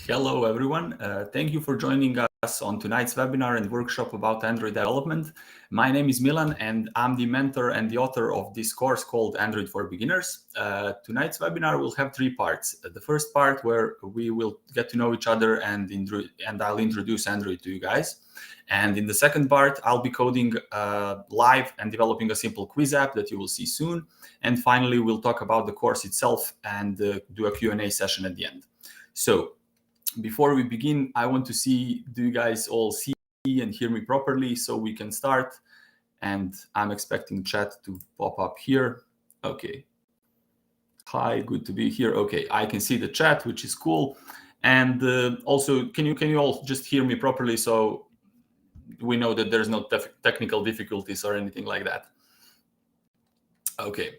Hello, everyone. Thank you for joining us on tonight's webinar and workshop about Android development. My name is Milan, and I'm the mentor and the author of this course called Android for Beginners. Tonight's webinar will have three parts. The first part where we will get to know each other and I'll introduce Android to you guys. And in the second part, I'll be coding live and developing a simple quiz app that you will see soon. And finally, we'll talk about the course itself and do a Q&A session at the end. So before we begin, I want to see, do you guys all see and hear me properly so we can start? And I'm expecting chat to pop up here. Okay. Hi, good to be here. Okay, I can see the chat, which is cool. And also, can you all just hear me properly so we know that there's no technical difficulties or anything like that? Okay,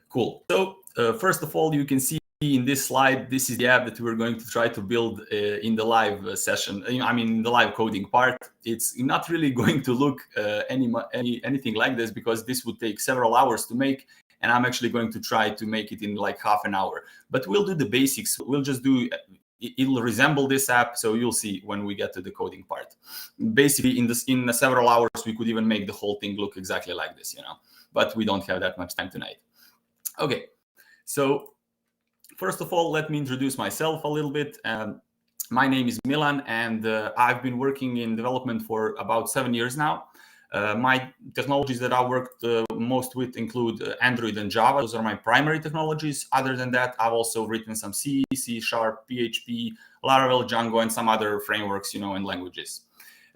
cool. So first of all, you can see in this slide, this is the app that we're going to try to build in the live session. I mean, the live coding part. It's not really going to look anything like this because this would take several hours to make, and I'm actually going to try to make it in like half an hour. But we'll do the basics. We'll just do. It'll resemble this app, so you'll see when we get to the coding part. Basically, in several hours, we could even make the whole thing look exactly like this, But we don't have that much time tonight. Okay, so first of all, let me introduce myself a little bit. My name is Milan, and I've been working in development for about 7 years now. My technologies that I worked most with include Android and Java. Those are my primary technologies. Other than that, I've also written some C, C#, PHP, Laravel, Django, and some other frameworks, and languages.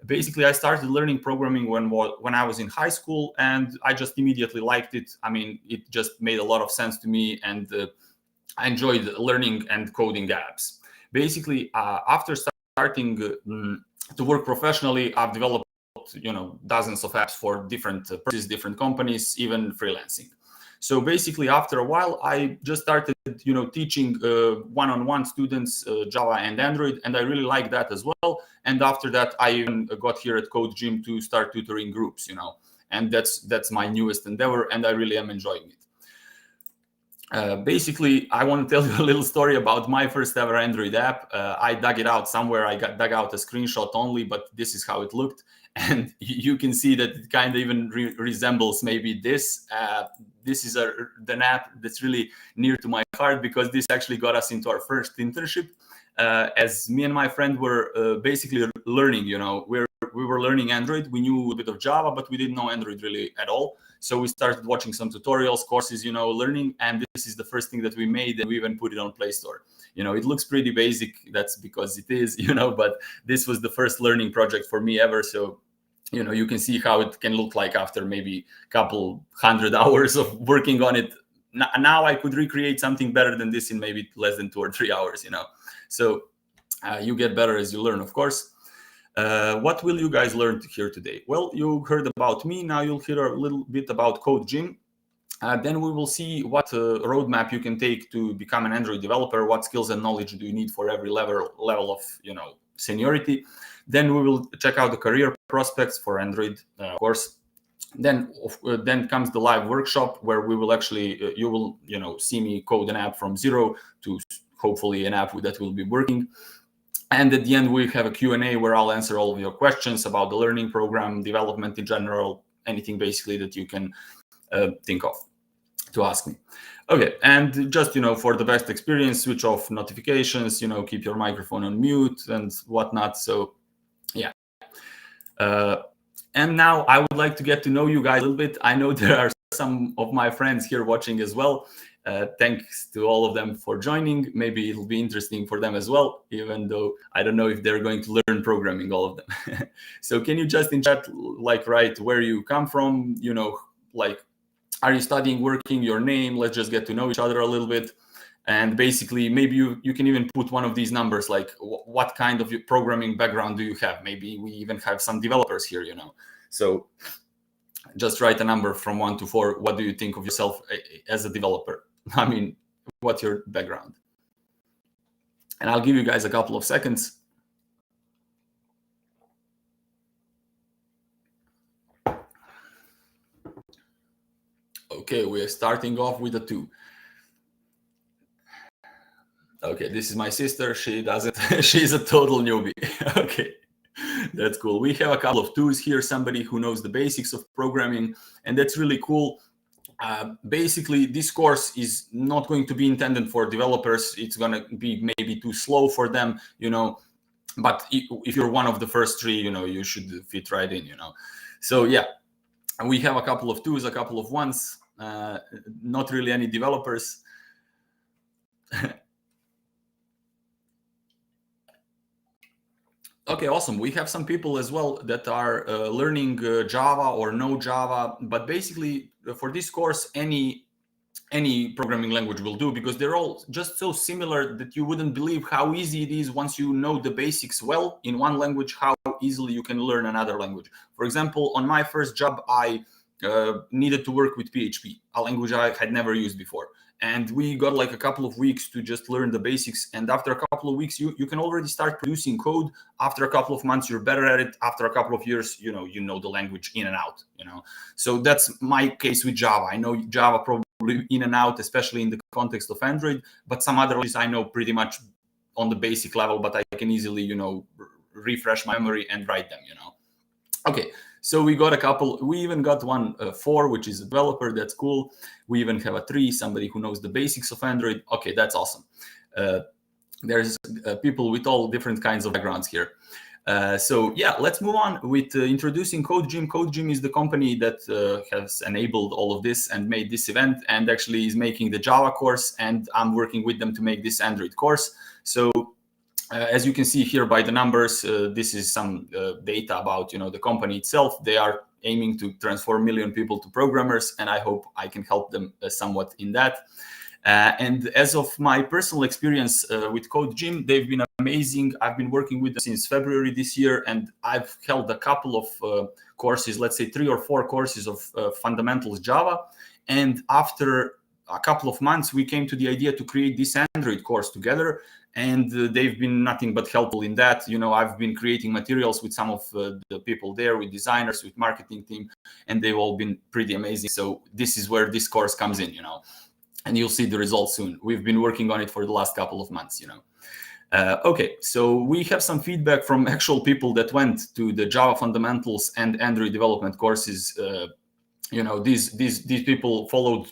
Basically, I started learning programming when I was in high school, and I just immediately liked it. I mean, it just made a lot of sense to me, and I enjoyed learning and coding apps. Basically, after starting to work professionally, I've developed, dozens of apps for different different companies, even freelancing. So basically, after a while, I just started, teaching one-on-one students Java and Android, and I really like that as well. And after that, I even got here at CodeGym to start tutoring groups, and that's my newest endeavor, and I really am enjoying it. Basically, I want to tell you a little story about my first ever Android app. I dug it out somewhere. I dug out a screenshot only, but this is how it looked. And you can see that it kind of even resembles maybe this. This is an app that's really near to my heart because this actually got us into our first internship. As me and my friend were basically learning, we were learning Android. We knew a bit of Java, but we didn't know Android really at all. So we started watching some tutorials, courses, learning. And this is the first thing that we made, and we even put it on Play Store. It looks pretty basic. That's because it is, but this was the first learning project for me ever. So, you can see how it can look like after maybe a couple 100 hours of working on it. Now I could recreate something better than this in maybe less than 2 or 3 hours, So you get better as you learn, of course. What will you guys learn here today? Well, you heard about me. Now you'll hear a little bit about CodeGym. Then we will see what roadmap you can take to become an Android developer. What skills and knowledge do you need for every level of seniority? Then we will check out the career prospects for Android, of course. Then comes the live workshop where we will actually you will see me code an app from zero to hopefully an app that will be working. And at the end, we have a Q&A where I'll answer all of your questions about the learning program, development in general, anything basically that you can think of to ask me. Okay, and just, for the best experience, switch off notifications, keep your microphone on mute and whatnot. So, yeah. And now I would like to get to know you guys a little bit. I know there are some of my friends here watching as well. Thanks to all of them for joining. Maybe it'll be interesting for them as well, even though I don't know if they're going to learn programming, all of them. So can you just in chat, write where you come from, are you studying, working, your name? Let's just get to know each other a little bit. And basically, maybe you can even put one of these numbers, like what kind of programming background do you have? Maybe we even have some developers here, So just write a number from 1 to 4. What do you think of yourself as a developer? I mean, what's your background? And I'll give you guys a couple of seconds. Okay, we're starting off with a 2. Okay, this is my sister. She doesn't. She's a total newbie. Okay, that's cool. We have a couple of twos here. Somebody who knows the basics of programming, and that's really cool. Basically, this course is not going to be intended for developers. It's going to be maybe too slow for them, But if you're one of the first three, you should fit right in, So yeah, we have a couple of twos, a couple of ones. Not really any developers. Okay, awesome. We have some people as well that are learning Java or no Java, but basically for this course, any programming language will do, because they're all just so similar that you wouldn't believe how easy it is once you know the basics well in one language, how easily you can learn another language. For example, on my first job, I needed to work with PHP, a language I had never used before. And we got like a couple of weeks to just learn the basics. And after a couple of weeks, you can already start producing code. After a couple of months, you're better at it. After a couple of years, you know the language in and out, So that's my case with Java. I know Java probably in and out, especially in the context of Android, but some other languages I know pretty much on the basic level, but I can easily, refresh my memory and write them, Okay, so we got a couple. We even got one 4, which is a developer. That's cool. We even have a 3, somebody who knows the basics of Android. Okay, that's awesome. There's people with all different kinds of backgrounds here. So yeah, let's move on with introducing CodeGym. CodeGym is the company that has enabled all of this and made this event, and actually is making the Java course, and I'm working with them to make this Android course. So as you can see here by the numbers, this is some data about the company itself. They are aiming to transform 1 million people to programmers, and I hope I can help them somewhat in that. And as of my personal experience with CodeGym, they've been amazing. I've been working with them since February this year, and I've held a couple of courses, let's say 3 or 4 courses of fundamentals Java. And after a couple of months, we came to the idea to create this Android course together. And they've been nothing but helpful in that. I've been creating materials with some of the people there, with designers, with marketing team, and they've all been pretty amazing. So this is where this course comes in, and you'll see the results soon. We've been working on it for the last couple of months, Okay, so we have some feedback from actual people that went to the Java fundamentals and Android development courses. These people followed,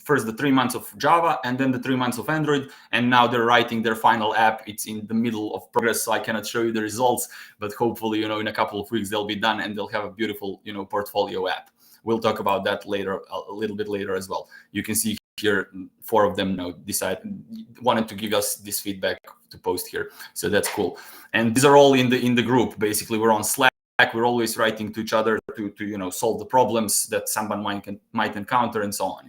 first the 3 months of Java and then the 3 months of Android, and now they're writing their final app. It's in the middle of progress, so I cannot show you the results, but hopefully, in a couple of weeks they'll be done and they'll have a beautiful, portfolio app. We'll talk about that later, a little bit later as well. You can see here 4 of them wanted to give us this feedback to post here, so that's cool. And these are all in the group. Basically, we're on Slack. We're always writing to each other to solve the problems that someone might encounter and so on.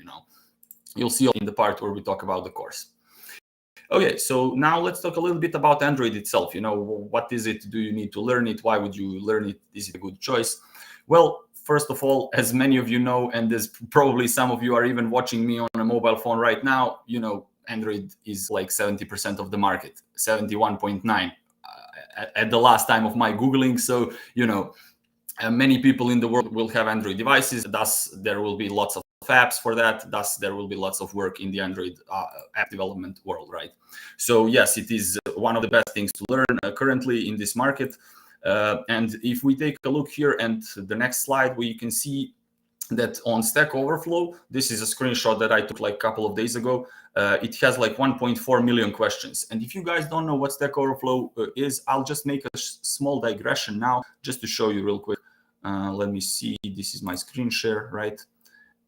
You'll see in the part where we talk about the course. Okay, so now let's talk a little bit about Android itself. What is it? Do you need to learn it? Why would you learn it? Is it a good choice? Well, first of all, as many of you know, and as probably some of you are even watching me on a mobile phone right now, Android is like 70% of the market, 71.9 at the last time of my Googling. So, many people in the world will have Android devices. Thus, there will be lots of apps for that. Thus, there will be lots of work in the Android app development world, right? So yes, it is one of the best things to learn currently in this market. And if we take a look here and the next slide, we can see that on Stack Overflow, this is a screenshot that I took like a couple of days ago. It has like 1.4 million questions. And if you guys don't know what Stack Overflow is, I'll just make a small digression now just to show you real quick. Let me see. This is my screen share, right?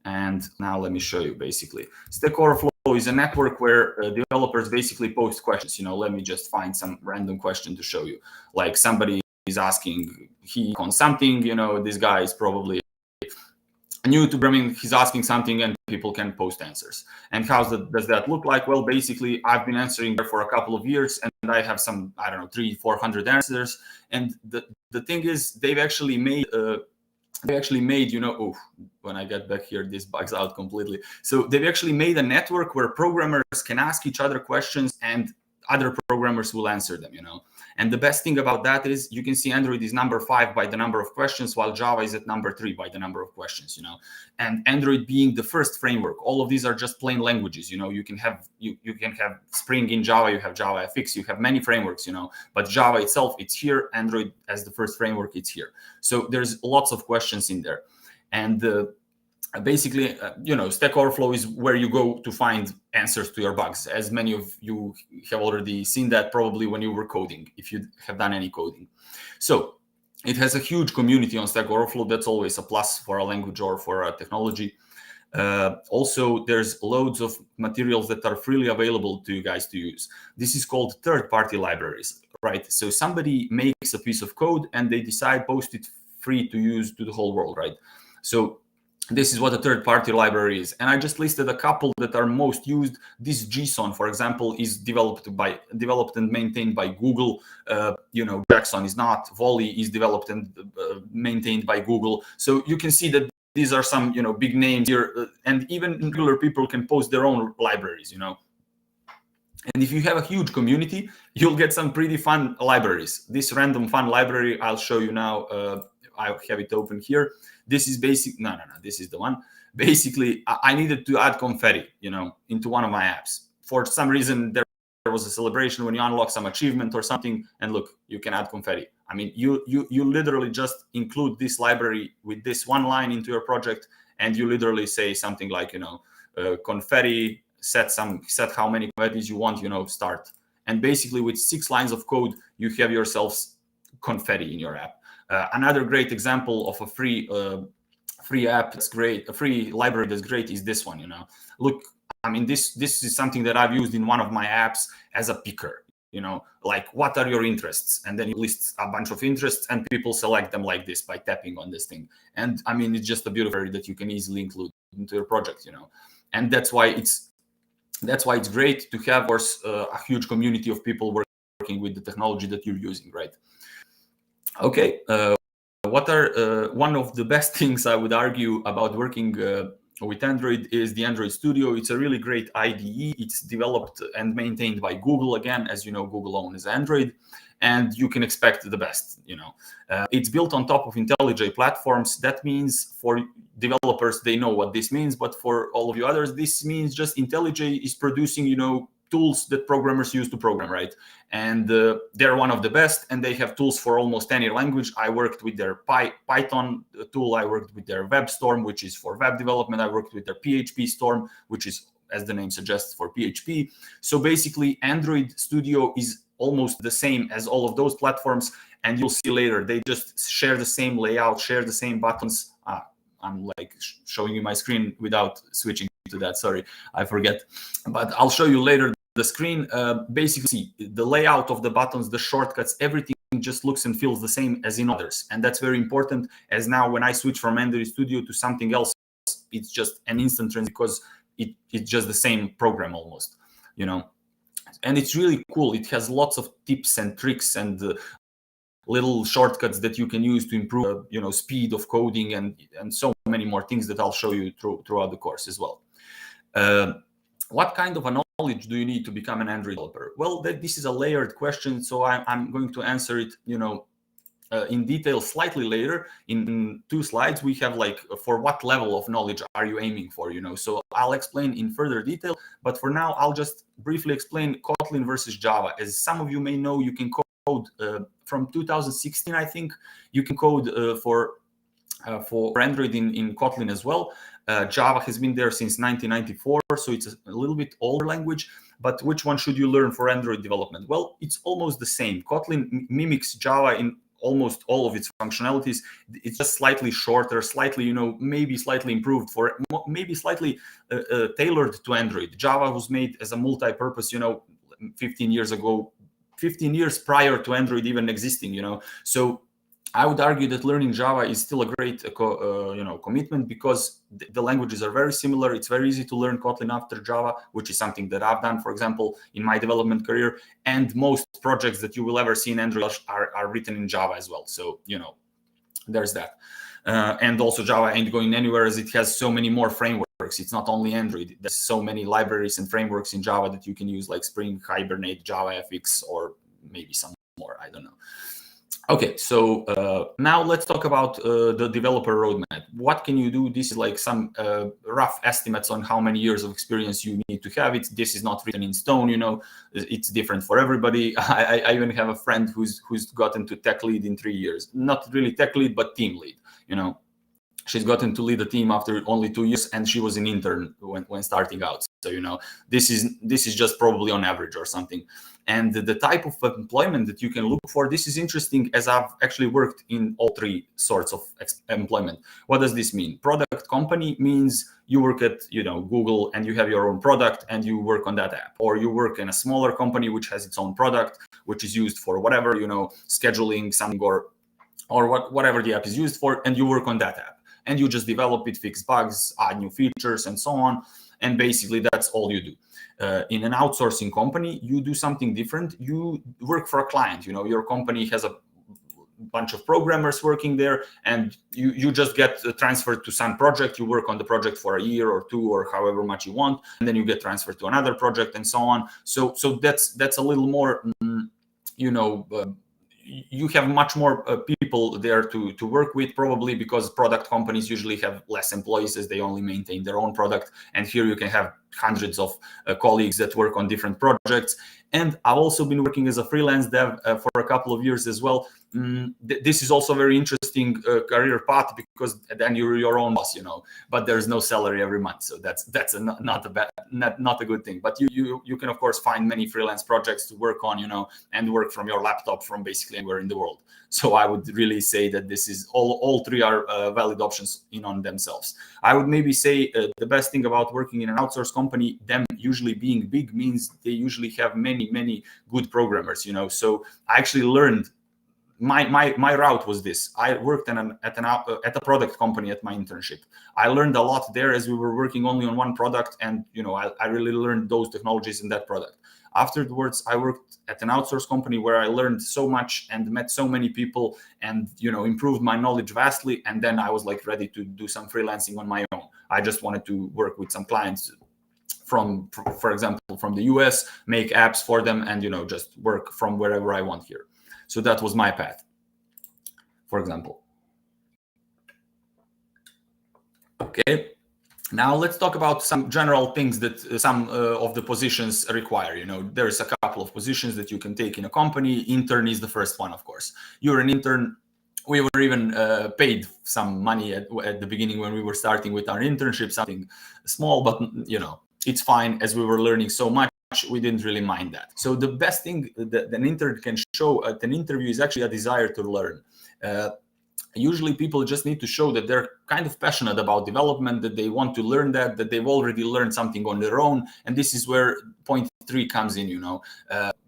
And now let me show you basically. Stack Overflow is a network where developers basically post questions. Let me just find some random question to show you. Like somebody is asking on something, this guy is probably new to programming, he's asking something and people can post answers. And how does that look like? Well, basically, I've been answering there for a couple of years and I have some, 300-400 answers. And the thing is, they've actually made, when I get back here, this bugs out completely. So they've actually made a network where programmers can ask each other questions and other programmers will answer them, And the best thing about that is you can see Android is number 5 by the number of questions, while Java is at number 3 by the number of questions, And Android being the first framework, all of these are just plain languages, You can have Spring in Java, you have Java FX, you have many frameworks, But Java itself, it's here. Android as the first framework, it's here. So there's lots of questions in there, and basically, Stack Overflow is where you go to find answers to your bugs. As many of you have already seen that probably when you were coding, if you have done any coding. So it has a huge community on Stack Overflow. That's always a plus for a language or for a technology. Also, there's loads of materials that are freely available to you guys to use. This is called third-party libraries, right? So somebody makes a piece of code and they decide post it free to use to the whole world, right? So this is what a third-party library is. And I just listed a couple that are most used. This JSON, for example, is developed and maintained by Google. Jackson is not. Volley is developed and maintained by Google. So you can see that these are some, big names here. And even regular people can post their own libraries, And if you have a huge community, you'll get some pretty fun libraries. This random fun library, I'll show you now. I have it open here. This is basic. No. This is the one. Basically, I needed to add confetti, into one of my apps. For some reason, there was a celebration when you unlock some achievement or something, and look, you can add confetti. I mean, you literally just include this library with this one line into your project, and you literally say something like, confetti, set how many confettis you want, start. And basically, with 6 lines of code, you have yourselves confetti in your app. Another great example of a free app that's great, a free library that's great, is this one. Look, I mean, this is something that I've used in one of my apps as a picker. Like, what are your interests? And then you list a bunch of interests, and people select them like this by tapping on this thing. And I mean, it's just a beautiful library that you can easily include into your project. And that's why it's great to have, of course, a huge community of people working with the technology that you're using, right? Okay, what are one of the best things I would argue about working with Android is the Android Studio. It's a really great IDE. It's developed and maintained by Google. Again, as you know, Google owns Android, and you can expect the best. It's built on top of IntelliJ platforms. That means for developers, they know what this means, but for all of you others, this means just IntelliJ is producing, tools that programmers use to program, right? And they're one of the best, and they have tools for almost any language. I worked with their Python tool. I worked with their WebStorm, which is for web development. I worked with their PHP Storm, which is, as the name suggests, for PHP. So basically, Android Studio is almost the same as all of those platforms, and you'll see later, they just share the same layout, share the same buttons. I'm like showing you my screen without switching to that. Sorry, I forget. But I'll show you later the screen. Basically, the layout of the buttons, the shortcuts, everything just looks and feels the same as in others. And that's very important, as now when I switch from Android Studio to something else, it's just an instant transition because it's just the same program almost, And it's really cool. It has lots of tips and tricks and little shortcuts that you can use to improve, speed of coding and so many more things that I'll show you throughout the course as well. What kind of a knowledge do you need to become an Android developer? Well, this is a layered question, so I'm going to answer it, in detail slightly later. In 2 slides, we have like, for what level of knowledge are you aiming for, So I'll explain in further detail, but for now, I'll just briefly explain Kotlin versus Java. As some of you may know, you can code from 2016, I think, you can code for Android in Kotlin as well. Java has been there since 1994, so it's a little bit older language. But which one should you learn for Android development? Well, it's almost the same. Kotlin mimics Java in almost all of its functionalities. It's just slightly shorter, slightly, maybe slightly improved, for maybe slightly tailored to Android. Java was made as a multi-purpose, 15 years ago, 15 years prior to Android even existing, So I would argue that learning Java is still a great, commitment, because the languages are very similar. It's very easy to learn Kotlin after Java, which is something that I've done, for example, in my development career. And most projects that you will ever see in Android are written in Java as well. So, there's that. And also Java ain't going anywhere, as it has so many more frameworks. frameworks. It's not only Android. There's so many libraries and frameworks in Java that you can use, like Spring, Hibernate, JavaFX, or maybe some more. I don't know. Okay, so now let's talk about the developer roadmap. What can you do? This is like some rough estimates on how many years of experience you need to have. This is not written in stone, you know. It's different for everybody. I even have a friend who's gotten to tech lead in 3 years. Not really tech lead, but team lead, you know. She's gotten to lead a team after only 2 years, and she was an intern when starting out. So, you know, this is just probably on average or something. And the type of employment that you can look for, this is interesting, as I've actually worked in all three sorts of employment. What does this mean? Product company means you work at, you know, Google and you have your own product and you work on that app. Or you work in a smaller company which has its own product, which is used for whatever, you know, scheduling something or whatever the app is used for, and you work on that app. And you just develop it, fix bugs, add new features, and so on. And basically, that's all you do. In an outsourcing company, you do something different. You work for a client. You know, your company has a bunch of programmers working there, and you just get transferred to some project. You work on the project for a year or two, or however much you want, and then you get transferred to another project, and so on. So that's a little more, you know. You have much more people there to work with, probably because product companies usually have less employees as they only maintain their own product. And here you can have hundreds of colleagues that work on different projects. And I've also been working as a freelance dev for a couple of years as well. This is also a very interesting career path, because then you're your own boss, you know, but there's no salary every month. So that's not a good thing. But you can, of course, find many freelance projects to work on, you know, and work from your laptop from basically anywhere in the world. So I would really say that this is all three are valid options in on themselves. I would maybe say the best thing about working in an outsourced company, them usually being big, means they usually have many good programmers, you know. So I actually learned, my route was this. I worked at a product company at my internship. I learned a lot there, as we were working only on one product, and you know, I really learned those technologies in that product. Afterwards, I worked at an outsourced company where I learned so much and met so many people, and you know, improved my knowledge vastly. And then I was like ready to do some freelancing on my own. I just wanted to work with some clients from, for example, from the US, make apps for them, and you know, just work from wherever I want here. So that was my path, for example. Okay. Now let's talk about some general things that some of the positions require. You know, there's a couple of positions that you can take in a company. Intern is the first one, of course. You're an intern. We were even paid some money at the beginning when we were starting with our internship, something small, but you know, it's fine, as we were learning so much. We didn't really mind that. So the best thing that an intern can show at an interview is actually a desire to learn. Usually people just need to show that they're kind of passionate about development, that they want to learn that they've already learned something on their own. And this is where point 3 comes in, you know,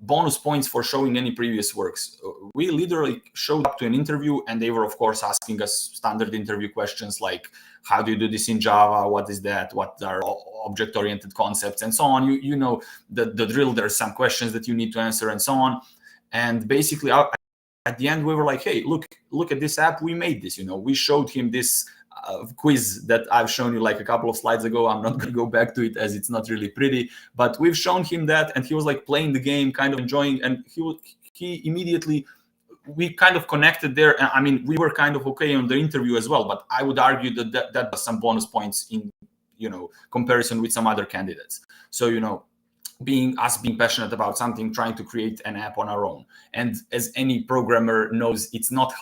bonus points for showing any previous works. We literally showed up to an interview, and they were, of course, asking us standard interview questions like, how do you do this in Java? What is that? What are object-oriented concepts, and so on? You know the drill. There's some questions that you need to answer, and so on. And basically, at the end, we were like, hey, look at this app. We made this, you know. We showed him this quiz that I've shown you like a couple of slides ago. I'm not going to go back to it as it's not really pretty, but we've shown him that, and he was like playing the game, kind of enjoying, and he immediately, we kind of connected there. I mean, we were kind of okay on the interview as well, but I would argue that was some bonus points in, you know, comparison with some other candidates. So, you know, being passionate about something, trying to create an app on our own. And as any programmer knows, it's not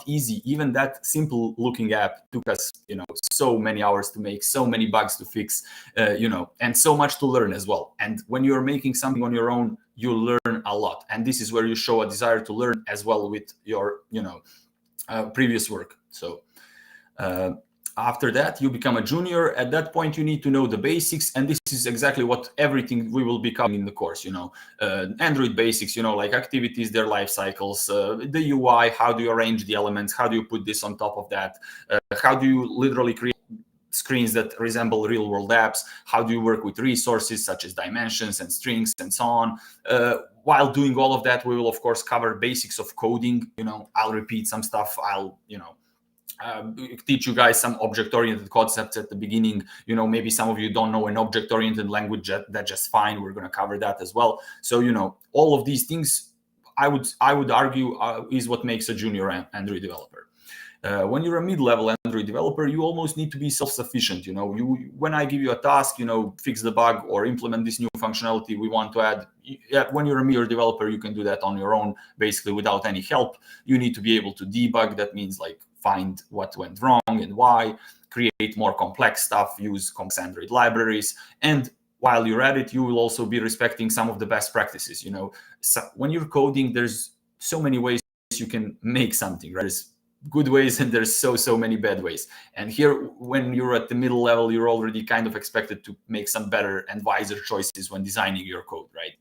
easy. Even that simple looking app took us, you know, so many hours to make, so many bugs to fix, you know, and so much to learn as well. And when you're making something on your own, you learn a lot. And this is where you show a desire to learn as well with your, you know, previous work. So after that, you become a junior. At that point, you need to know the basics. And this is exactly what everything we will be covering in the course, you know, Android basics, you know, like activities, their life cycles, the UI, how do you arrange the elements? How do you put this on top of that? How do you literally create screens that resemble real world apps? How do you work with resources such as dimensions and strings and so on? While doing all of that, we will, of course, cover basics of coding. You know, I'll repeat some stuff. I'll, you know, teach you guys some object-oriented concepts at the beginning. Maybe some of you don't know an object-oriented language. That's just fine. We're going to cover that as well. So all of these things, I would argue, is what makes a junior Android developer. When you're a mid-level Android developer, you almost need to be self-sufficient. When I give you a task, fix the bug or implement this new functionality we want to add. When you're a mid developer, you can do that on your own, basically without any help. You need to be able to debug. That means like find what went wrong and why, create more complex stuff, use complex Android libraries, and while you're at it, you will also be respecting some of the best practices. So when you're coding, there's so many ways you can make something, right? There's good ways and there's so many bad ways. And here, when you're at the middle level, you're already kind of expected to make some better and wiser choices when designing your code, right?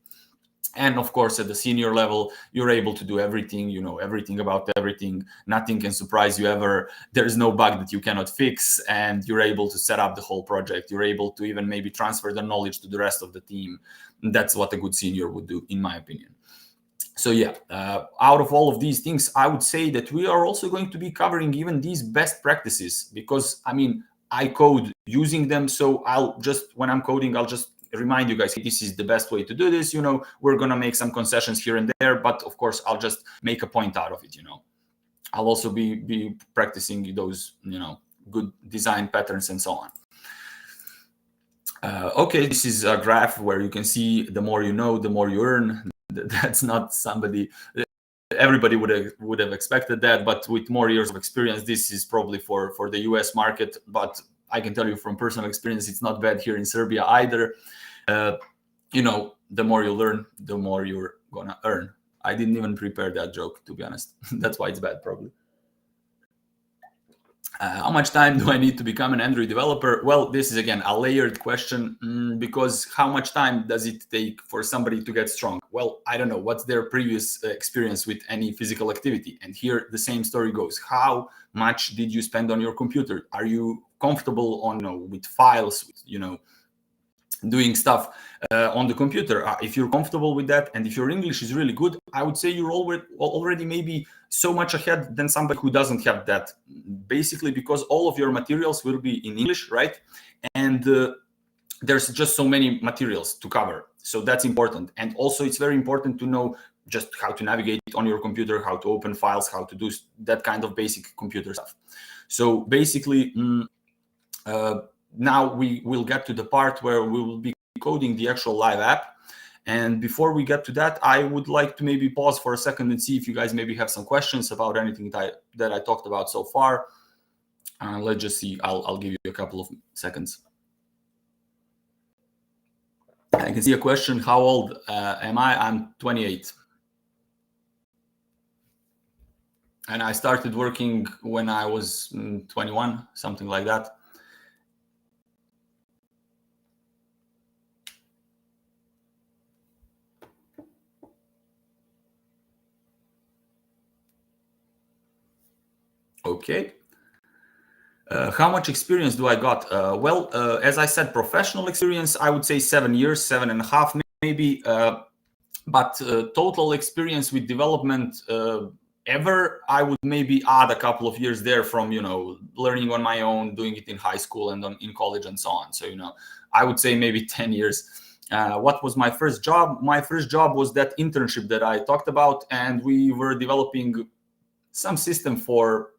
And of course, at the senior level, you're able to do everything. You know everything about everything. Nothing can surprise you ever. There's no bug that you cannot fix, and you're able to set up the whole project. You're able to even maybe transfer the knowledge to the rest of the team. And that's what a good senior would do, in my opinion. So yeah, out of all of these things, I would say that we are also going to be covering even these best practices, because I code using them. So when I'm coding, I'll just remind you guys, hey, this is the best way to do this. We're going to make some concessions here and there, but of course, I'll just make a point out of it. I'll also be practicing those, good design patterns and so on. Okay, this is a graph where you can see the more you know, the more you earn. That's not everybody would have expected that, but with more years of experience, this is probably for the US market. But I can tell you from personal experience, it's not bad here in Serbia either. The more you learn, the more you're gonna earn. I didn't even prepare that joke, to be honest. That's why it's bad, probably. How much time do I need to become an Android developer? Well, this is again a layered question, because how much time does it take for somebody to get strong? Well, I don't know. What's their previous experience with any physical activity? And here the same story goes. How much did you spend on your computer? Are you comfortable with files, doing stuff on the computer? If you're comfortable with that, and if your English is really good, I would say you're already maybe so much ahead than somebody who doesn't have that. Basically, because all of your materials will be in English, right? And there's just so many materials to cover. So that's important. And also, it's very important to know just how to navigate on your computer, how to open files, how to do that kind of basic computer stuff. So basically, now we will get to the part where we will be coding the actual live app. And before we get to that, I would like to maybe pause for a second and see if you guys maybe have some questions about anything that I talked about so far. Let's just see. I'll give you a couple of seconds. I can see a question. How old am I? I'm 28. And I started working when I was 21, something like that. Okay. How much experience do I got? As I said, professional experience, I would say 7 years, 7.5 maybe. But total experience with development ever, I would maybe add a couple of years there from, learning on my own, doing it in high school and in college and so on. So, I would say maybe 10 years. What was my first job? My first job was that internship that I talked about, and we were developing some system for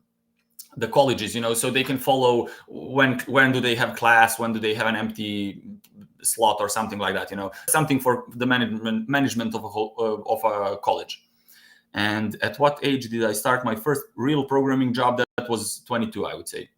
the colleges, so they can follow when do they have class, when do they have an empty slot or something like that, something for the management of a college. And at what age did I start my first real programming job? That was 22, I would say.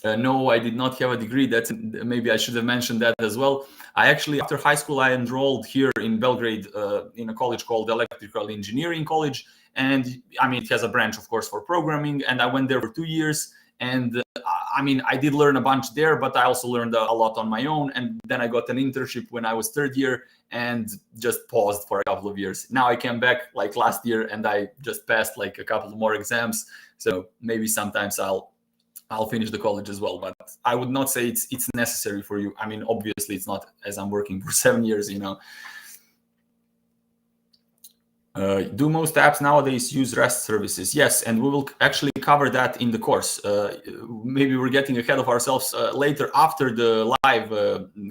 No, I did not have a degree. Maybe I should have mentioned that as well. I actually, after high school, I enrolled here in Belgrade in a college called Electrical Engineering College. And it has a branch, of course, for programming. And I went there for 2 years. And I did learn a bunch there, but I also learned a lot on my own. And then I got an internship when I was third year and just paused for a couple of years. Now I came back like last year and I just passed like a couple more exams. So maybe sometimes I'll finish the college as well, but I would not say it's necessary for you. Obviously it's not, as I'm working for 7 years, Do most apps nowadays use REST services? Yes, and we will actually cover that in the course. Maybe we're getting ahead of ourselves. Later, after the live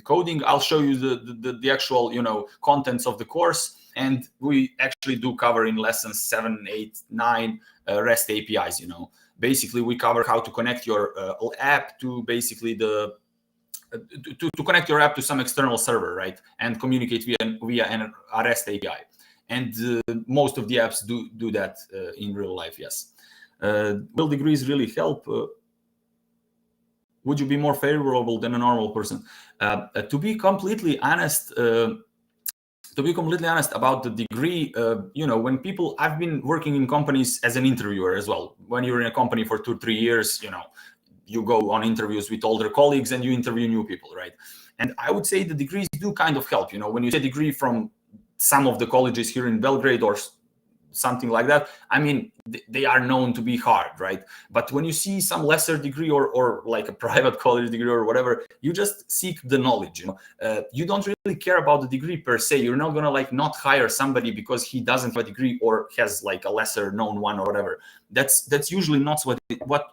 coding, I'll show you the actual contents of the course, and we actually do cover in lessons 7, 8, 9 REST APIs. Basically, we cover how to connect your app to basically to connect your app to some external server, right, and communicate via a REST API. And most of the apps do that in real life. Yes. Will degrees really help? Would you be more favorable than a normal person? To be completely honest about the degree, when people, I've been working in companies as an interviewer as well. When you're in a company for 2-3 years, you go on interviews with older colleagues and you interview new people, right? And I would say the degrees do kind of help. When you get a degree from some of the colleges here in Belgrade or something like that, I mean, they are known to be hard, right? But when you see some lesser degree or like a private college degree or whatever, you just seek the knowledge. You don't really care about the degree per se. You're not gonna not hire somebody because he doesn't have a degree or has like a lesser known one or whatever. That's usually not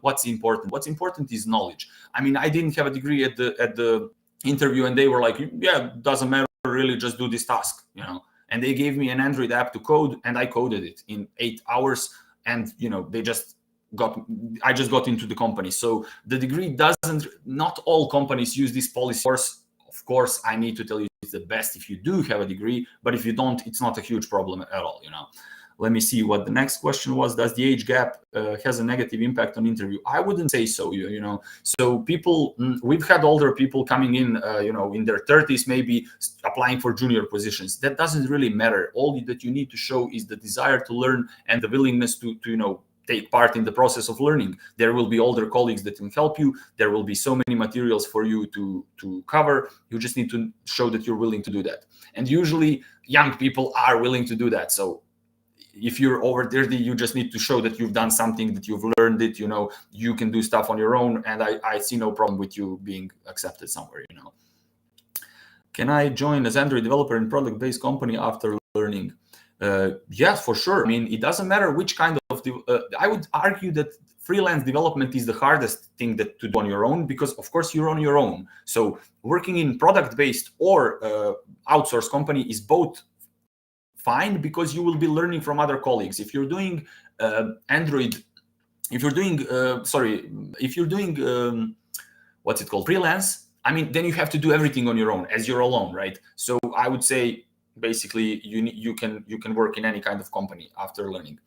what's important. What's important is knowledge. I mean, I didn't have a degree at the interview, and they were like, yeah, doesn't matter, really, just do this task, And they gave me an Android app to code, and I coded it in 8 hours. And I just got into the company. So the degree not all companies use this policy. Of course, I need to tell you it's the best if you do have a degree, but if you don't, it's not a huge problem at all. Let me see what the next question was. Does the age gap has a negative impact on interview? I wouldn't say so. So people, we've had older people coming in, in their 30s, maybe applying for junior positions. That doesn't really matter. All that you need to show is the desire to learn and the willingness to take part in the process of learning. There will be older colleagues that can help you. There will be so many materials for you to cover. You just need to show that you're willing to do that. And usually young people are willing to do that. So if you're over 30, you just need to show that you've done something, that you've learned it, you can do stuff on your own. And I see no problem with you being accepted somewhere, Can I join as Android developer in product-based company after learning? Yes, for sure. I mean, it doesn't matter which kind of, I would argue that freelance development is the hardest thing to do on your own, because of course you're on your own. So working in product-based or outsourced company is both fine, because you will be learning from other colleagues. If you're doing freelance, I mean, then you have to do everything on your own as you're alone, right? So I would say basically you can work in any kind of company after learning.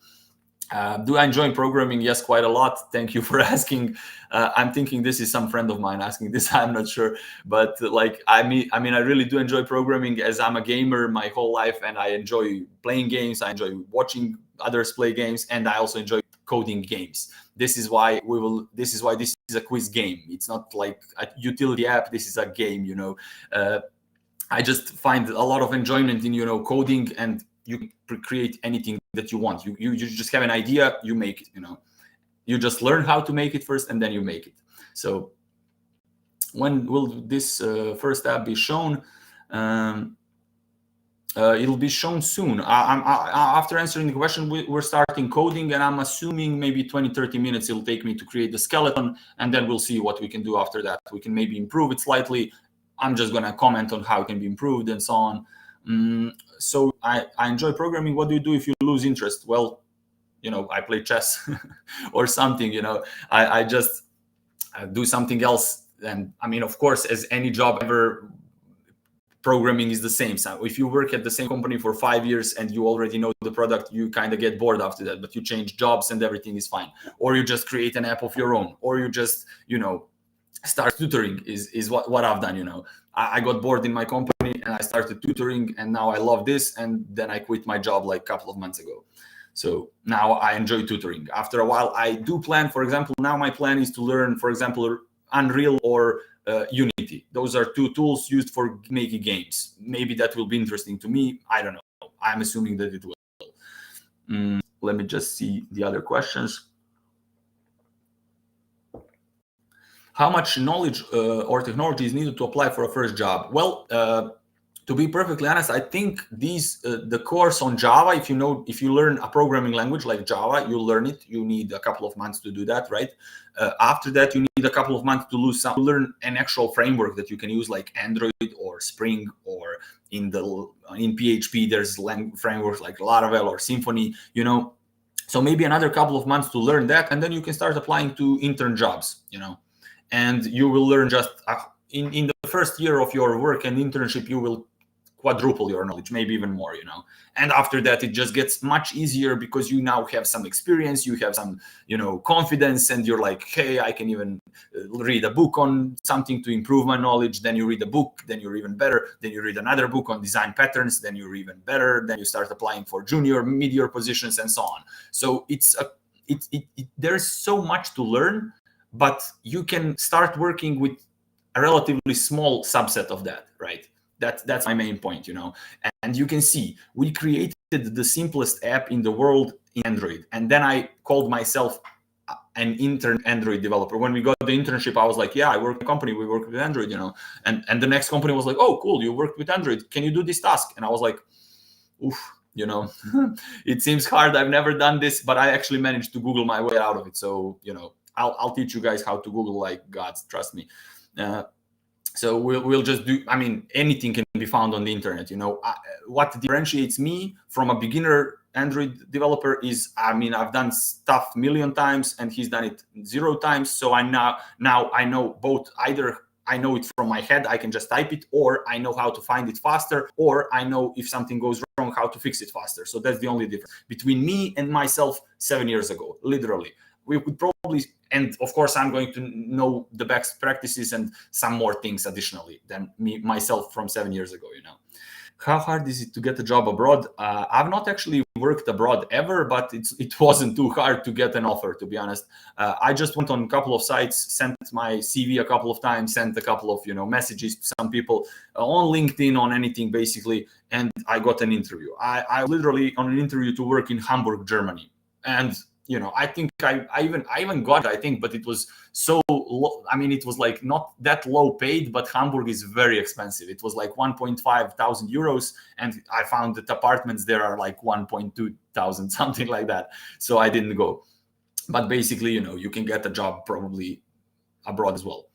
Do I enjoy programming? Yes, quite a lot. Thank you for asking. I'm thinking this is some friend of mine asking this. I'm not sure, but I really do enjoy programming, as I'm a gamer my whole life, and I enjoy playing games. I enjoy watching others play games, and I also enjoy coding games. This is why this is a quiz game. It's not like a utility app. This is a game. I just find a lot of enjoyment in coding, and you can create anything that you want. You just have an idea, you make it. You just learn how to make it first, and then you make it. So when will this first app be shown? It'll be shown soon. After answering the question, we're starting coding, and I'm assuming maybe 20-30 minutes it'll take me to create the skeleton, and then we'll see what we can do after that. We can maybe improve it slightly. I'm just going to comment on how it can be improved and so on. So I enjoy programming. What do you do if you lose interest? Well, I play chess or something. I just do something else. And I mean, of course, as any job ever, programming is the same. So if you work at the same company for 5 years and you already know the product, you kind of get bored after that, but you change jobs and everything is fine. Or you just create an app of your own, or you just, start tutoring is what I've done. I got bored in my company and I started tutoring, and now I love this. And then I quit my job like a couple of months ago. So now I enjoy tutoring. After a while, I do plan, for example, now my plan is to learn, for example, Unreal or Unity. Those are two tools used for making games. Maybe that will be interesting to me. I don't know. I'm assuming that it will. Let me just see the other questions. How much knowledge or technology is needed to apply for a first job? Well, To be perfectly honest, I think the course on Java, if you learn a programming language like Java, you learn it. You need a couple of months to do that, right? After that, you need a couple of months to learn an actual framework that you can use, like Android or Spring, or in PHP there's frameworks like Laravel or Symfony. So maybe another couple of months to learn that, and then you can start applying to intern jobs. And you will learn just in the first year of your work and internship, you will quadruple your knowledge, maybe even more. And after that, it just gets much easier because you now have some experience, you have some confidence, and you're like, hey, I can even read a book on something to improve my knowledge. Then you read a book, then you're even better. Then you read another book on design patterns, then you're even better. Then you start applying for junior, mid-year positions, and so on. So there's so much to learn, but you can start working with a relatively small subset of that, right? That's my main point. And you can see we created the simplest app in the world in Android, and then I called myself an intern Android developer. When we got the internship, I was like, yeah, I work in a company, we work with Android. And the next company was like, oh, cool, you worked with Android, can you do this task? And I was like, oof, it seems hard, I've never done this, but I actually managed to Google my way out of it. So I'll teach you guys how to Google like gods, trust me. So we'll just do, anything can be found on the internet. What differentiates me from a beginner Android developer is, I've done stuff a million times and he's done it 0 times. So now I know both. Either I know it from my head, I can just type it, or I know how to find it faster, or I know if something goes wrong, how to fix it faster. So that's the only difference between me and myself 7 years ago, literally. We would probably, and of course, I'm going to know the best practices and some more things additionally than myself from 7 years ago. How hard is it to get a job abroad? I've not actually worked abroad ever, but it wasn't too hard to get an offer, to be honest. I just went on a couple of sites, sent my CV a couple of times, sent a couple of messages to some people on LinkedIn, on anything basically, and I got an interview. I literally on an interview to work in Hamburg, Germany, and I think I even got it, I think, but it was so low. It was like not that low paid, but Hamburg is very expensive. It was like 1.5 thousand euros, and I found that apartments there are like 1.2 thousand, something like that. So I didn't go. But basically, you can get a job probably abroad as well.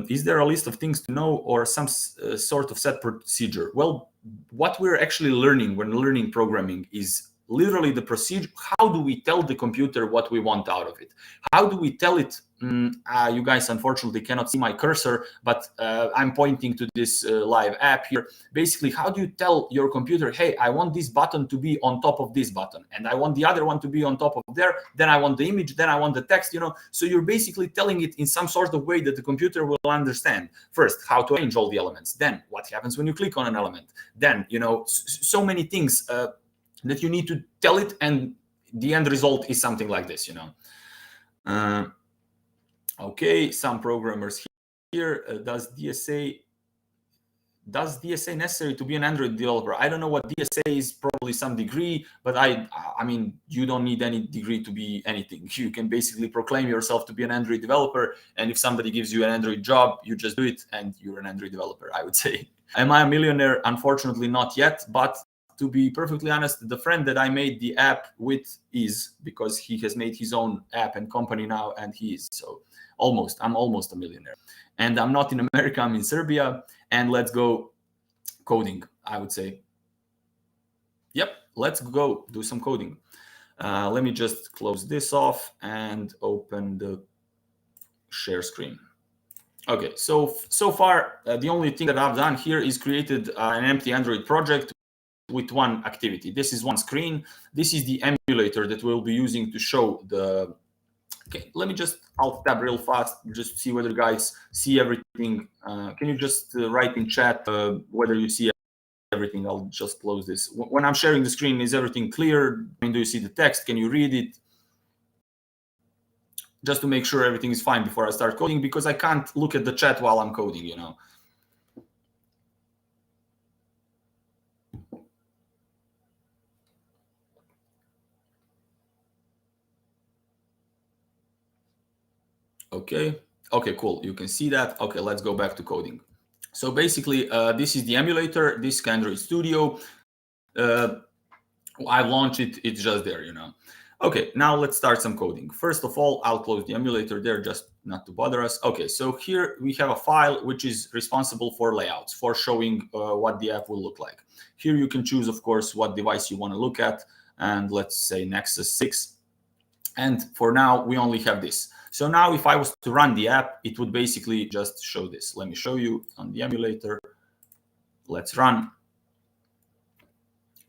Is there a list of things to know or some sort of set procedure? Well, what we're actually learning when learning programming is literally the procedure. How do we tell the computer what we want out of it? How do we tell it? You guys unfortunately cannot see my cursor, but I'm pointing to this live app here. Basically, how do you tell your computer, hey, I want this button to be on top of this button, and I want the other one to be on top of there, then I want the image, then I want the text, So you're basically telling it in some sort of way that the computer will understand. First, how to arrange all the elements. Then what happens when you click on an element. Then, so many things that you need to tell it, and the end result is something like this. Okay, some programmers here. Does DSA necessary to be an Android developer? I don't know what DSA is. Probably some degree, but you don't need any degree to be anything. You can basically proclaim yourself to be an Android developer, and if somebody gives you an Android job, you just do it, and you're an Android developer, I would say. Am I a millionaire? Unfortunately, not yet, but to be perfectly honest, the friend that I made the app with is, because he has made his own app and company now, and he is. So I'm almost a millionaire. And I'm not in America, I'm in Serbia. And let's go coding, I would say. Yep, let's go do some coding. Let me just close this off and open the share screen. Okay, so far, the only thing that I've done here is created an empty Android project with one activity. This is one screen. This is the emulator that we'll be using to show the. Okay, let me just alt tab real fast, just see whether guys see everything. Can you just write in chat whether you see everything? I'll just close this. When I'm sharing the screen, is everything clear? Do you see the text? Can you read it? Just to make sure everything is fine before I start coding, because I can't look at the chat while I'm coding, Okay, cool. You can see that. Okay, let's go back to coding. So basically, this is the emulator. This is Android Studio. I launched it. It's just there, you know. Okay, now let's start some coding. First of all, I'll close the emulator there just not to bother us. Okay, so here we have a file which is responsible for layouts, for showing what the app will look like. Here you can choose, of course, what device you want to look at. And let's say Nexus 6. And for now, we only have this. So now if I was to run the app, it would basically just show this. Let me show you on the emulator. Let's run.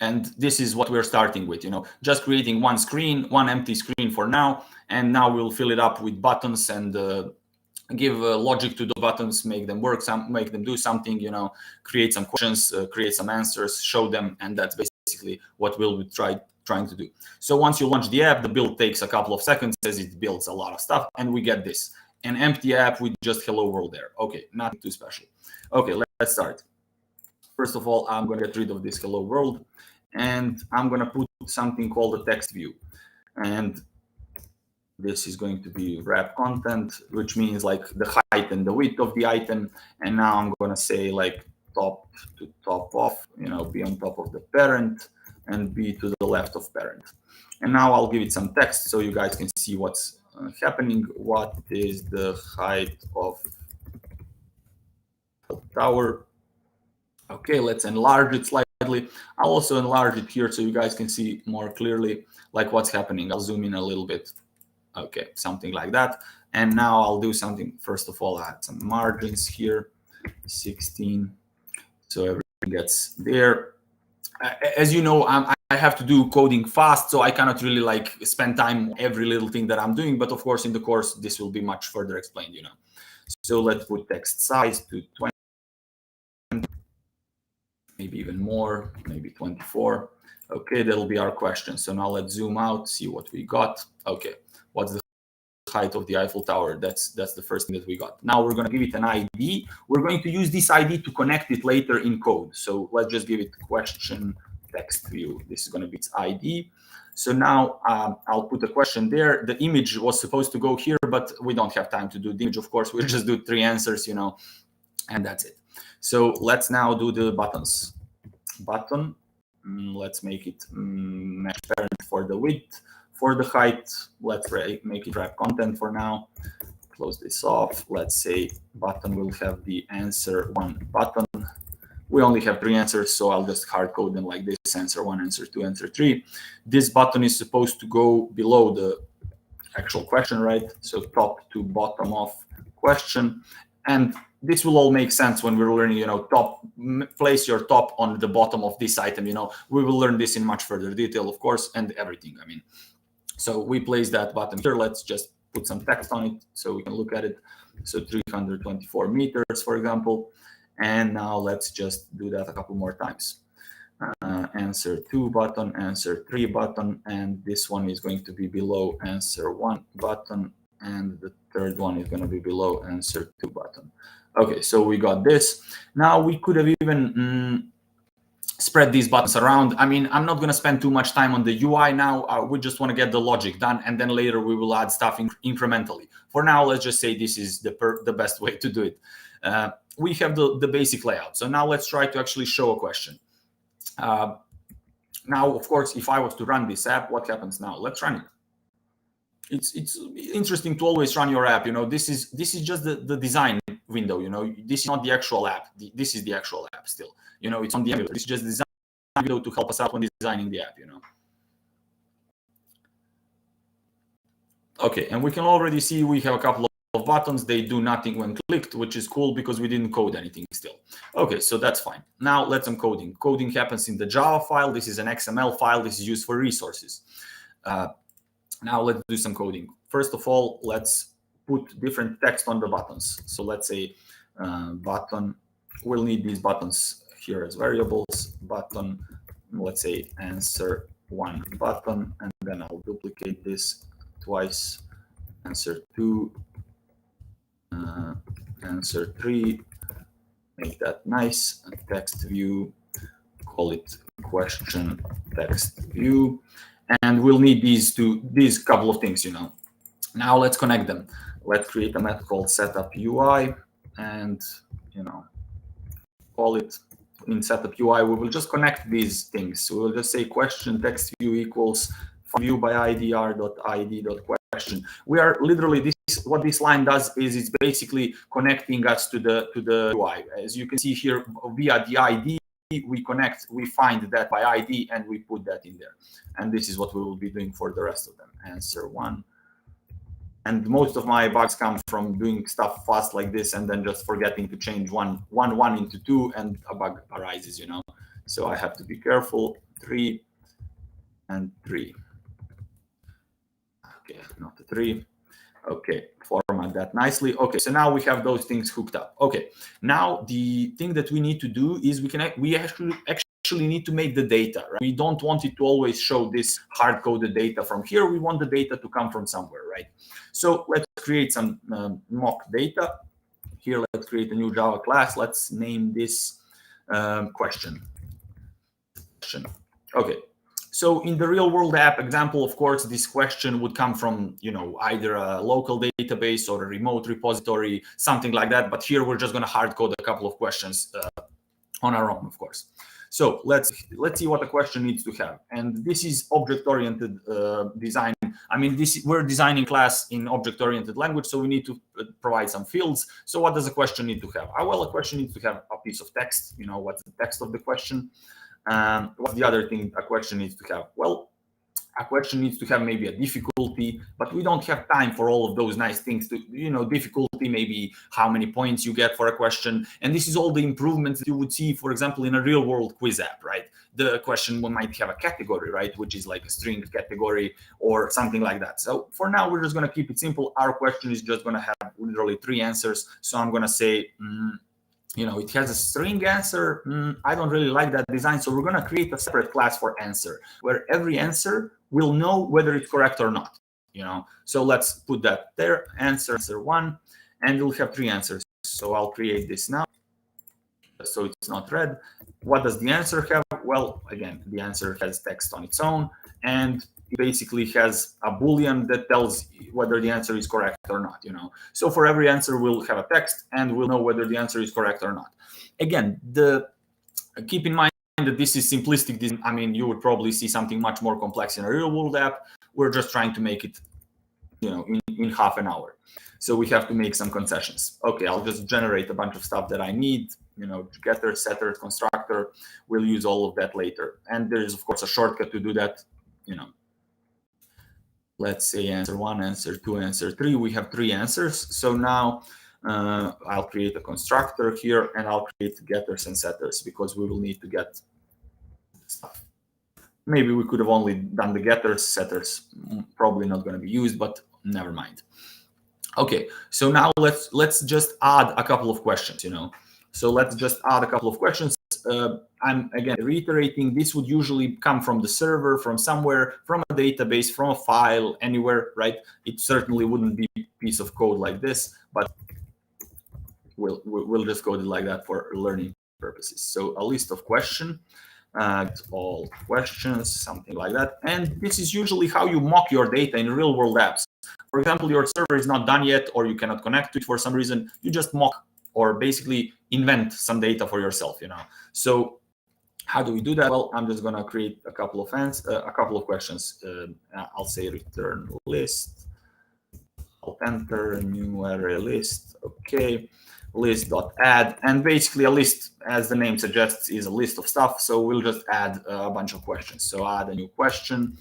And this is what we're starting with, you know, just creating one screen, one empty screen for now. And now we'll fill it up with buttons and give logic to the buttons, make them work, make them do something, you know, create some questions, create some answers, show them. And that's basically what we'll be trying to do. So once you launch the app, the build takes a couple of seconds as it builds a lot of stuff. And we get this, an empty app with just hello world there. Okay, nothing too special. Okay, let's start. First of all, I'm going to get rid of this hello world, and I'm going to put something called a text view. And this is going to be wrap content, which means like the height and the width of the item. And now I'm going to say like top to top off, you know, be on top of the parent and be to the left of parent. And now I'll give it some text so you guys can see what's happening. What is the height of the tower? Okay, let's enlarge it slightly. I'll also enlarge it here so you guys can see more clearly like what's happening. I'll zoom in a little bit. Okay, something like that. And now I'll do something. First of all, I add some margins here, 16. So everything gets there. As you know, I have to do coding fast, so I cannot really like spend time on every little thing that I'm doing. But of course, in the course, this will be much further explained, you know. So let's put text size to 20. Maybe even more, maybe 24. Okay, that'll be our question. So now let's zoom out, see what we got. Okay, what's the height of the Eiffel Tower? That's the first thing that we got. Now we're going to give it an ID. We're going to use this ID to connect it later in code. So let's just give it question text view. This is going to be its ID. So now I'll put a question there. The image was supposed to go here, but we don't have time to do the image. Of course, we'll just do 3 answers, you know, and that's it. So let's now do the buttons. Button, let's make it mesh parent for the width. For the height, let's make it wrap content for now. Close this off. Let's say button will have the answer 1 button. We only have 3 answers, so I'll just hard code them like this: answer 1, answer 2, answer 3. This button is supposed to go below the actual question, right? So top to bottom of question. And this will all make sense when we're learning, you know, place your top on the bottom of this item. You know, we will learn this in much further detail, of course, and everything. I mean, so we place that button here. Let's just put some text on it so we can look at it. So 324 meters, for example. And now let's just do that a couple more times. Answer 2 button, answer 3 button, and this one is going to be below answer 1 button, and the third one is going to be below answer 2 button. Okay, so we got this. Now we could have even spread these buttons around. I mean, I'm not going to spend too much time on the UI now. We just want to get the logic done, and then later we will add stuff incrementally. For now, let's just say this is the best way to do it. We have the basic layout. So now let's try to actually show a question. Now, of course, if I was to run this app, what happens now? Let's run it. It's interesting to always run your app. You know, this is just the design window. You know, this is not the actual app. This is the actual app still. You know, it's on the emulator. It's just the design window to help us out when designing the app. You know. Okay, and we can already see we have a couple of buttons. They do nothing when clicked, which is cool because we didn't code anything still. Okay, so that's fine. Now let's coding. Coding happens in the Java file. This is an XML file. This is used for resources. Now let's do some coding. First of all, let's put different text on the buttons. So let's say button. We'll need these buttons here as variables. Button, let's say answer 1 button, and then I'll duplicate this twice. Answer 2, answer 3. Make that nice. Text view. Call it question text view. And we'll need these couple of things, you know. Now let's connect them. Let's create a method called setup UI, and you know, call it in setup UI, we will just connect these things. We will just say question text view equals view by id.r.id.question. We are literally what this line does is it's basically connecting us to the UI. As you can see here, via the ID, we find that by ID and we put that in there. And this is what we will be doing for the rest of them. Answer 1. And most of my bugs come from doing stuff fast like this and then just forgetting to change one into 2, and a bug arises, you know. So I have to be careful. 3 and 3. Okay, not the 3. Okay, format that nicely. Okay, so now we have those things hooked up. Okay, now the thing that we need to do is we actually need to make the data, right? We don't want it to always show this hard-coded data from here. We want the data to come from somewhere, right? So let's create some mock data. Here, let's create a new Java class. Let's name this question. Okay. So in the real world app example, of course, this question would come from, you know, either a local database or a remote repository, something like that. But here we're just going to hard code a couple of questions on our own, of course. So let's see what the question needs to have. And this is object-oriented design. I mean, we're designing class in object-oriented language, so we need to provide some fields. So what does a question need to have? Well, a question needs to have a piece of text. You know, what's the text of the question? What's the other thing a question needs to have? Well, a question needs to have maybe a difficulty, but we don't have time for all of those nice things. To, you know, difficulty, maybe how many points you get for a question. And this is all the improvements that you would see, for example, in a real world quiz app, right? The question might have a category, right? Which is like a string category or something like that. So for now, we're just going to keep it simple. Our question is just going to have literally 3 answers. So I'm going to say, you know, it has a string answer. I don't really like that design. So we're going to create a separate class for answer, where every answer will know whether it's correct or not, you know. So let's put that there, answer 1, and we'll have 3 answers. So I'll create this now, so it's not red. What does the answer have? Well, again, the answer has text on its own, and it basically has a Boolean that tells whether the answer is correct or not, you know. So for every answer, we'll have a text, and we'll know whether the answer is correct or not. Again, keep in mind that this is simplistic. I mean, you would probably see something much more complex in a real world app. We're just trying to make it, you know, in half an hour. So we have to make some concessions. Okay, I'll just generate a bunch of stuff that I need, you know, getter, setter, constructor. We'll use all of that later. And there is, of course, a shortcut to do that, you know. Let's say answer 1, answer 2, answer 3. We have 3 answers. So now I'll create a constructor here, and I'll create getters and setters because we will need to get stuff. Maybe we could have only done the getters, setters, probably not going to be used, but never mind. Okay, so now let's just add a couple of questions, you know. So let's just add a couple of questions. I'm again reiterating, this would usually come from the server, from somewhere, from a database, from a file, anywhere, right? It certainly wouldn't be a piece of code like this, but we'll just code it like that for learning purposes. So a list of questions, all questions, something like that. And this is usually how you mock your data in real world apps. For example, your server is not done yet, or you cannot connect to it for some reason. You just mock or basically invent some data for yourself, you know. So how do we do that? Well, I'm just going to create a couple of questions. I'll say return list. I'll enter a new array list. Okay, list.add, and basically a list, as the name suggests, is a list of stuff. So we'll just add a bunch of questions. So add a new question,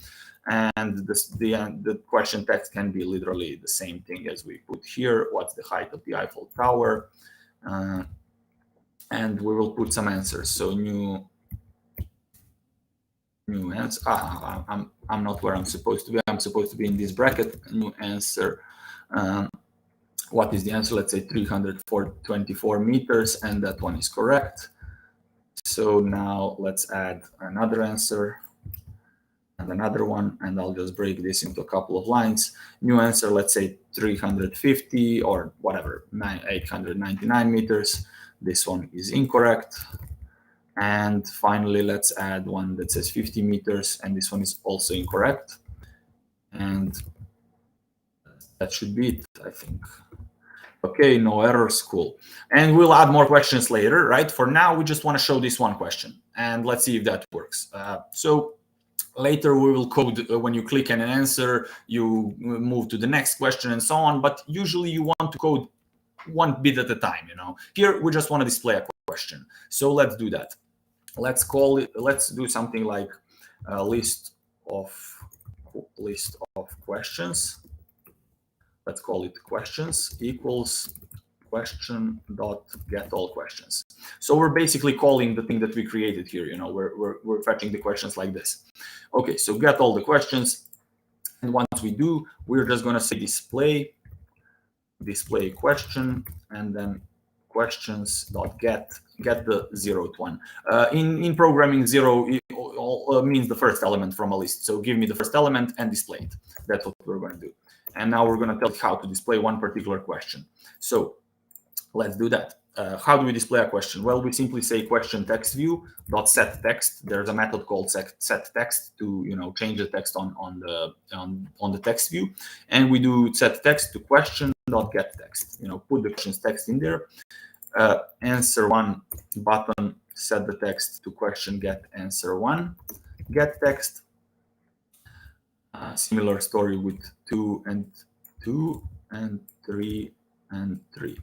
and the question text can be literally the same thing as we put here. What's the height of the Eiffel Tower? And we will put some answers. So new answer. I'm not where I'm supposed to be. I'm supposed to be in this bracket. New answer. What is the answer? Let's say 324 meters, and that one is correct. So now let's add another answer and another one, and I'll just break this into a couple of lines. New answer, let's say 350 or whatever, 899 meters. This one is incorrect. And finally, let's add one that says 50 meters, and this one is also incorrect. And that should be it, I think. Okay, no errors, cool. And we'll add more questions later, right? For now, we just want to show this one question, and let's see if that works. So later we will code when you click on an answer, you move to the next question and so on, but usually you want to code one bit at a time, Here, we just want to display a question. So let's do that. Let's do something like a list of questions. Let's call it questions equals question dot get all questions. So we're basically calling the thing that we created here. We're fetching the questions like this. Okay, so get all the questions, and once we do, we're just going to say display question, and then questions dot get the zeroth one. In programming, zero means the first element from a list. So give me the first element and display it. That's what we're going to do. And now we're going to tell it how to display one particular question. So let's do that. How do we display a question? Well, we simply say question text view dot set text. There's a method called set text to change the text on the text view, and we do set text to question dot get text. Put the question's text in there. Answer one button, set the text to question get answer one get text. Similar story with 2 and 2 and 3 and 3.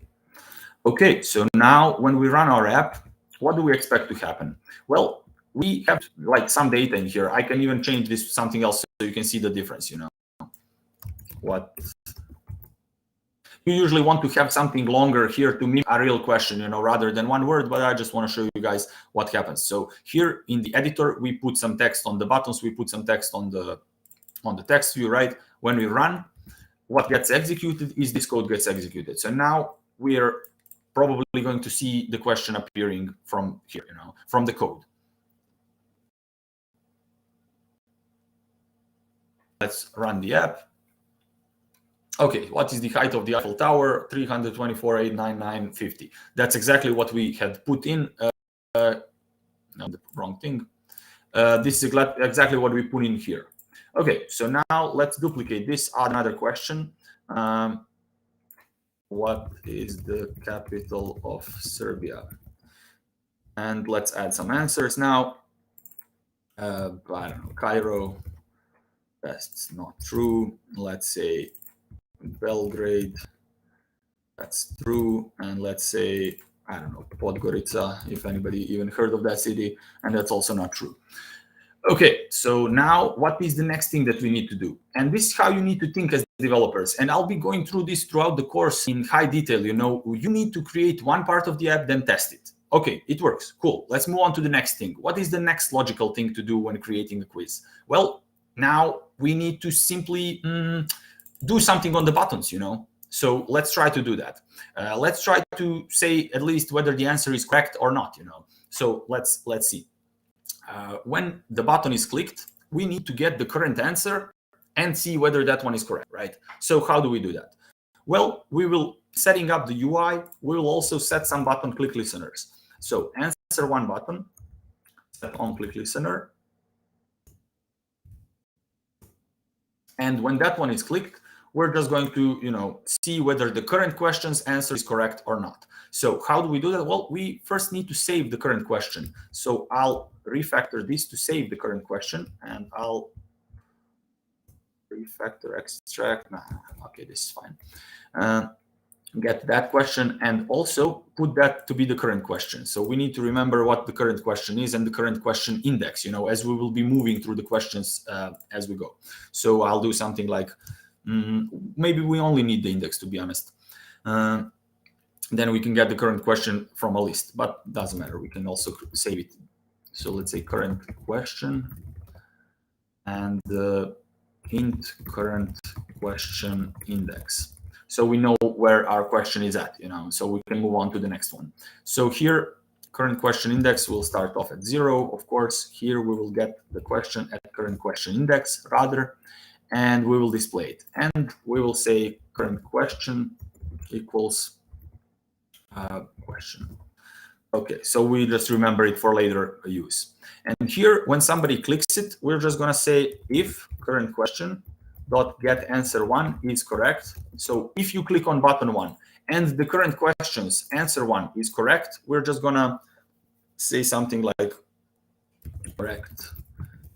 Okay, so now when we run our app, what do we expect to happen? Well, we have like some data in here. I can even change this to something else so you can see the difference, What you usually want to have something longer here to mean a real question, rather than one word, but I just want to show you guys what happens. So here in the editor, we put some text on the buttons, we put some text on the text view, right? When we run, what gets executed is this code gets executed. So now we're probably going to see the question appearing from here, from the code. Let's run the app. Okay, what is the height of the Eiffel Tower? 324,899.50. That's exactly what we had put in. No, the wrong thing. This is exactly what we put in here. Okay, so now let's duplicate this, add another question. What is the capital of Serbia? And let's add some answers now. I don't know, Cairo. That's not true. Let's say Belgrade. That's true. And let's say, I don't know, Podgorica, if anybody even heard of that city. And that's also not true. Okay, so now what is the next thing that we need to do? And this is how you need to think as developers. And I'll be going through this throughout the course in high detail. You need to create one part of the app, then test it. Okay, it works. Cool. Let's move on to the next thing. What is the next logical thing to do when creating a quiz? Well, now we need to simply do something on the buttons, So let's try to do that. Let's try to say at least whether the answer is correct or not, So let's see. When the button is clicked, we need to get the current answer and see whether that one is correct, right? So how do we do that? Well, we will, setting up the UI, we will also set some button click listeners. So answer one button, set on click listener. And when that one is clicked, we're just going to, see whether the current question's answer is correct or not. So how do we do that? Well, we first need to save the current question. So I'll refactor this to save the current question, and I'll refactor extract. Okay, this is fine. Get that question and also put that to be the current question. So we need to remember what the current question is and the current question index, as we will be moving through the questions as we go. So I'll do something like, maybe we only need the index, to be honest. Then we can get the current question from a list, but doesn't matter. We can also save it. So let's say current question and int current question index. So we know where our question is at, so we can move on to the next one. So here, current question index will start off at 0. Of course, here we will get the question at current question index rather, and we will display it. And we will say current question equals question. Okay, so we just remember it for later use. And here, when somebody clicks it, we're just going to say if current question dot get answer one is correct. So if you click on button 1 and the current question's answer one is correct, we're just gonna say something like correct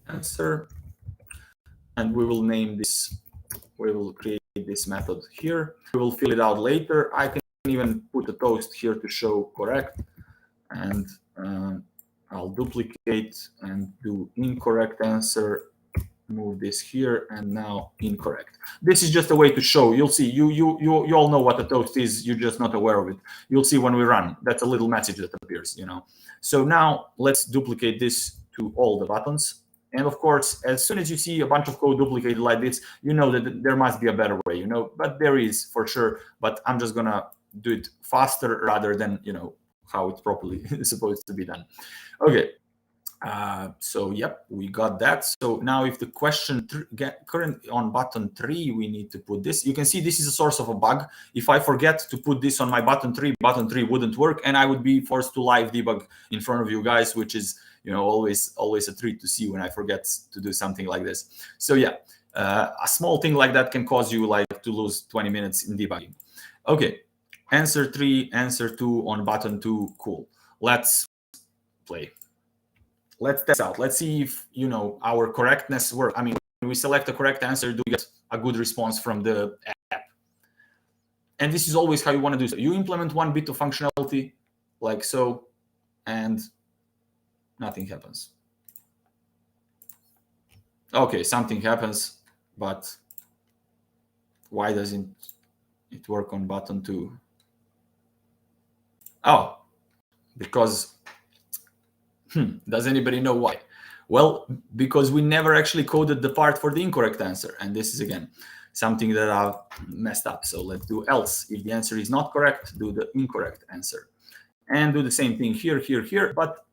answer, and we will name this, we will create this method here. We will fill it out later. I can even put a toast here to show correct, and I'll duplicate and do incorrect answer, move this here, and now incorrect. This is just a way to show. You'll see, you all know what a toast is, you're just not aware of it. You'll see when we run, that's a little message that appears, So now let's duplicate this to all the buttons. And of course, as soon as you see a bunch of code duplicated like this, you know that there must be a better way, but there is for sure. But I'm just gonna do it faster rather than, how it's properly supposed to be done. Okay. So yep, we got that. So now if the question current on button 3, we need to put this. You can see this is a source of a bug. If I forget to put this on my button 3 wouldn't work, and I would be forced to live debug in front of you guys, which is always a treat to see when I forget to do something like this. So yeah, a small thing like that can cause you to lose 20 minutes in debugging. Okay, answer 3, answer 2 on button 2, cool. Let's play. Let's test out. Let's see if our correctness works. I mean, when we select the correct answer, do we get a good response from the app? And this is always how you want to do so. You implement one bit of functionality like so, and nothing happens. Okay, something happens, but why doesn't it work on button 2? Oh, because does anybody know why? Well, because we never actually coded the part for the incorrect answer. And this is, again, something that I've messed up. So let's do else. If the answer is not correct, do the incorrect answer. And do the same thing here, here, here. But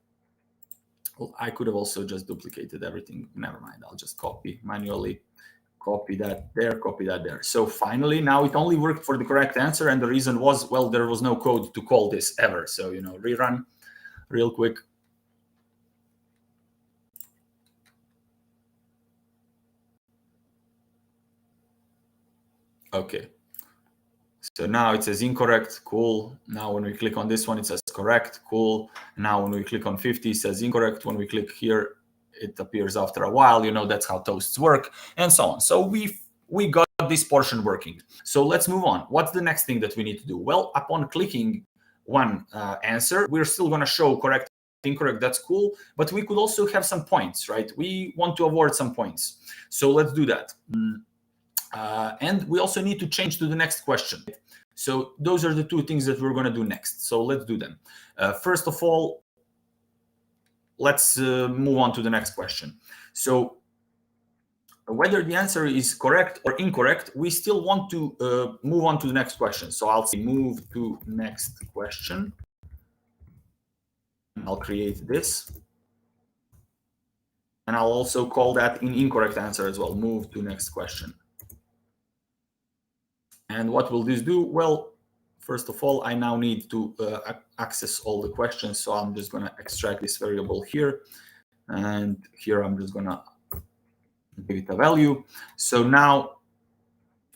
I could have also just duplicated everything. Never mind. I'll just manually copy that there, copy that there. So finally, now it only worked for the correct answer. And the reason was, well, there was no code to call this ever. So, rerun real quick. Okay, so now it says incorrect, cool. Now when we click on this one, it says correct, cool. Now when we click on 50, it says incorrect. When we click here, it appears after a while. That's how toasts work, and so on. So we got this portion working. So let's move on. What's the next thing that we need to do? Well, upon clicking one answer, we're still going to show correct, incorrect. That's cool, but we could also have some points, right? We want to award some points. So let's do that. And we also need to change to the next question. So those are the two things that we're going to do next. So let's do them. First of all, let's move on to the next question. So whether the answer is correct or incorrect, we still want to move on to the next question. So I'll say move to next question. I'll create this. And I'll also call that an incorrect answer as well. Move to next question. And what will this do? Well, first of all, I now need to access all the questions. So I'm just going to extract this variable here. And here I'm just going to give it a value. So now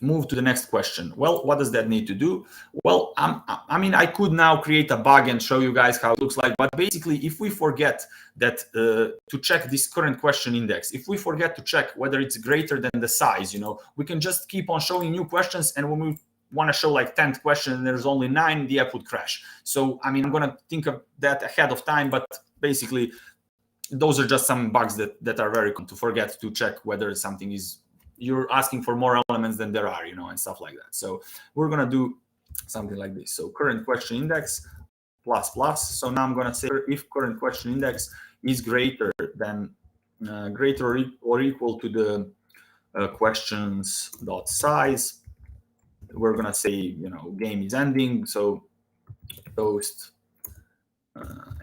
move to the next question. Well, what does that need to do? Well, I mean, I could now create a bug and show you guys how it looks like. But basically, if we forget that to check this current question index, if we forget to check whether it's greater than the size, we can just keep on showing new questions. And when we want to show like 10th question and there's only 9, the app would crash. So, I mean, I'm going to think of that ahead of time. But basically, those are just some bugs that are very common, to forget to check whether something is, you're asking for more elements than there are, and stuff like that. So we're going to do something like this. So current question index plus plus. So now I'm going to say if current question index is greater than greater or equal to the questions dot size, we're going to say, game is ending. So toast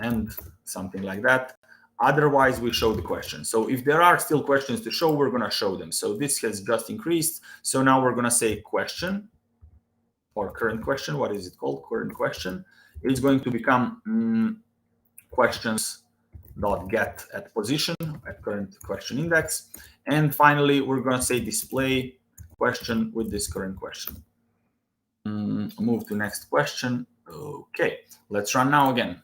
end, something like that. Otherwise, we show the question. So if there are still questions to show, we're going to show them. So this has just increased. So now we're going to say question or current question. What is it called? Current question. It's going to become questions.get at position at current question index. And finally, we're going to say display question with this current question. Move to next question. Okay, let's run now again.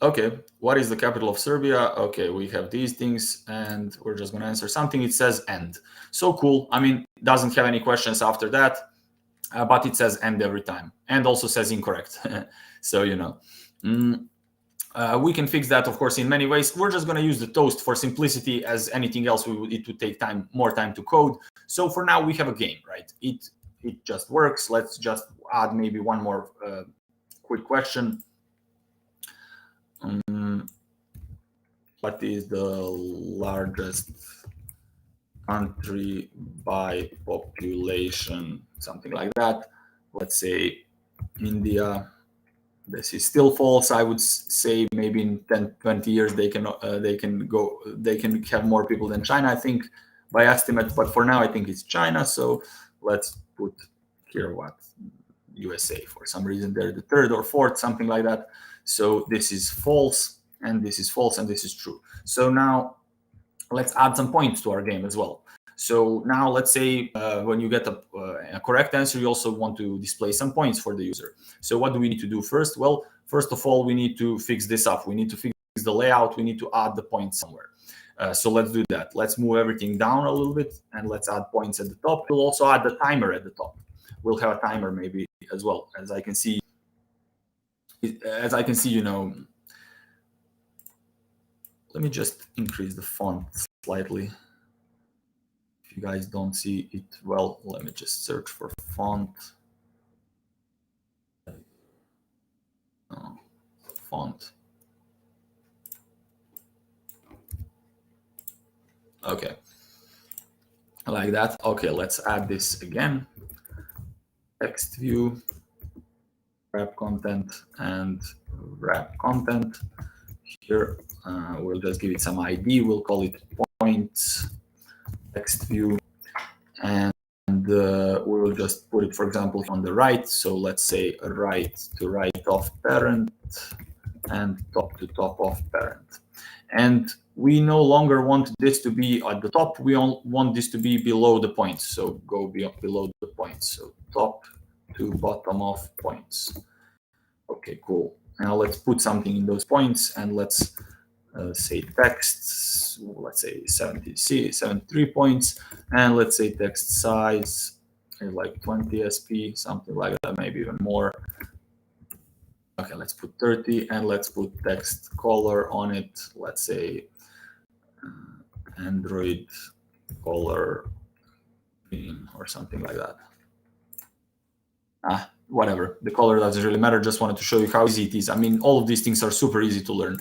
Okay, what is the capital of Serbia? Okay, we have these things, and we're just going to answer something. It says end. So cool. I mean, doesn't have any questions after that, but it says end every time, and also says incorrect. So, you know. We can fix that, of course, in many ways. We're just going to use the toast for simplicity. As anything else, it would take more time to code. So for now, we have a game, right? It just works. Let's just add maybe one more quick question. What is the largest country by population? Something like that. Let's say India. This is still false. I would say maybe in 10, 20 years they can have more people than China, I think, by estimate. But for now, I think it's China. So let's put here what USA. For some reason, they're the third or fourth, something like that. So this is false, and this is false, and this is true. So now let's add some points to our game as well. So now let's say when you get a correct answer, you also want to display some points for the user. So what do we need to do first? Well, first of all, we need to fix this up. We need to fix the layout. We need to add the points somewhere. So let's do that. Let's move everything down a little bit, and let's add points at the top. We'll also add the timer at the top. We'll have a timer maybe as well. As I can see, you know, let me just increase the font slightly. If you guys don't see it well, let me just search for font. Font. Okay, like that. Okay, let's add this again. Text view, wrap content, and wrap content. Here, we'll just give it some ID. We'll call it points text view, and we will just put it, for example, on the right. So let's say right to right of parent and top to top of parent. And we no longer want this to be at the top. We want this to be below the points. So go below the points. So top to bottom of points. Okay, cool. Now let's put something in those points, and let's say text, let's say 73 points, and let's say text size like 20 SP, something like that, maybe even more. Okay, let's put 30, and let's put text color on it. Let's say Android color green or something like that. Whatever, the color doesn't really matter. Just wanted to show you how easy it is. I mean, all of these things are super easy to learn.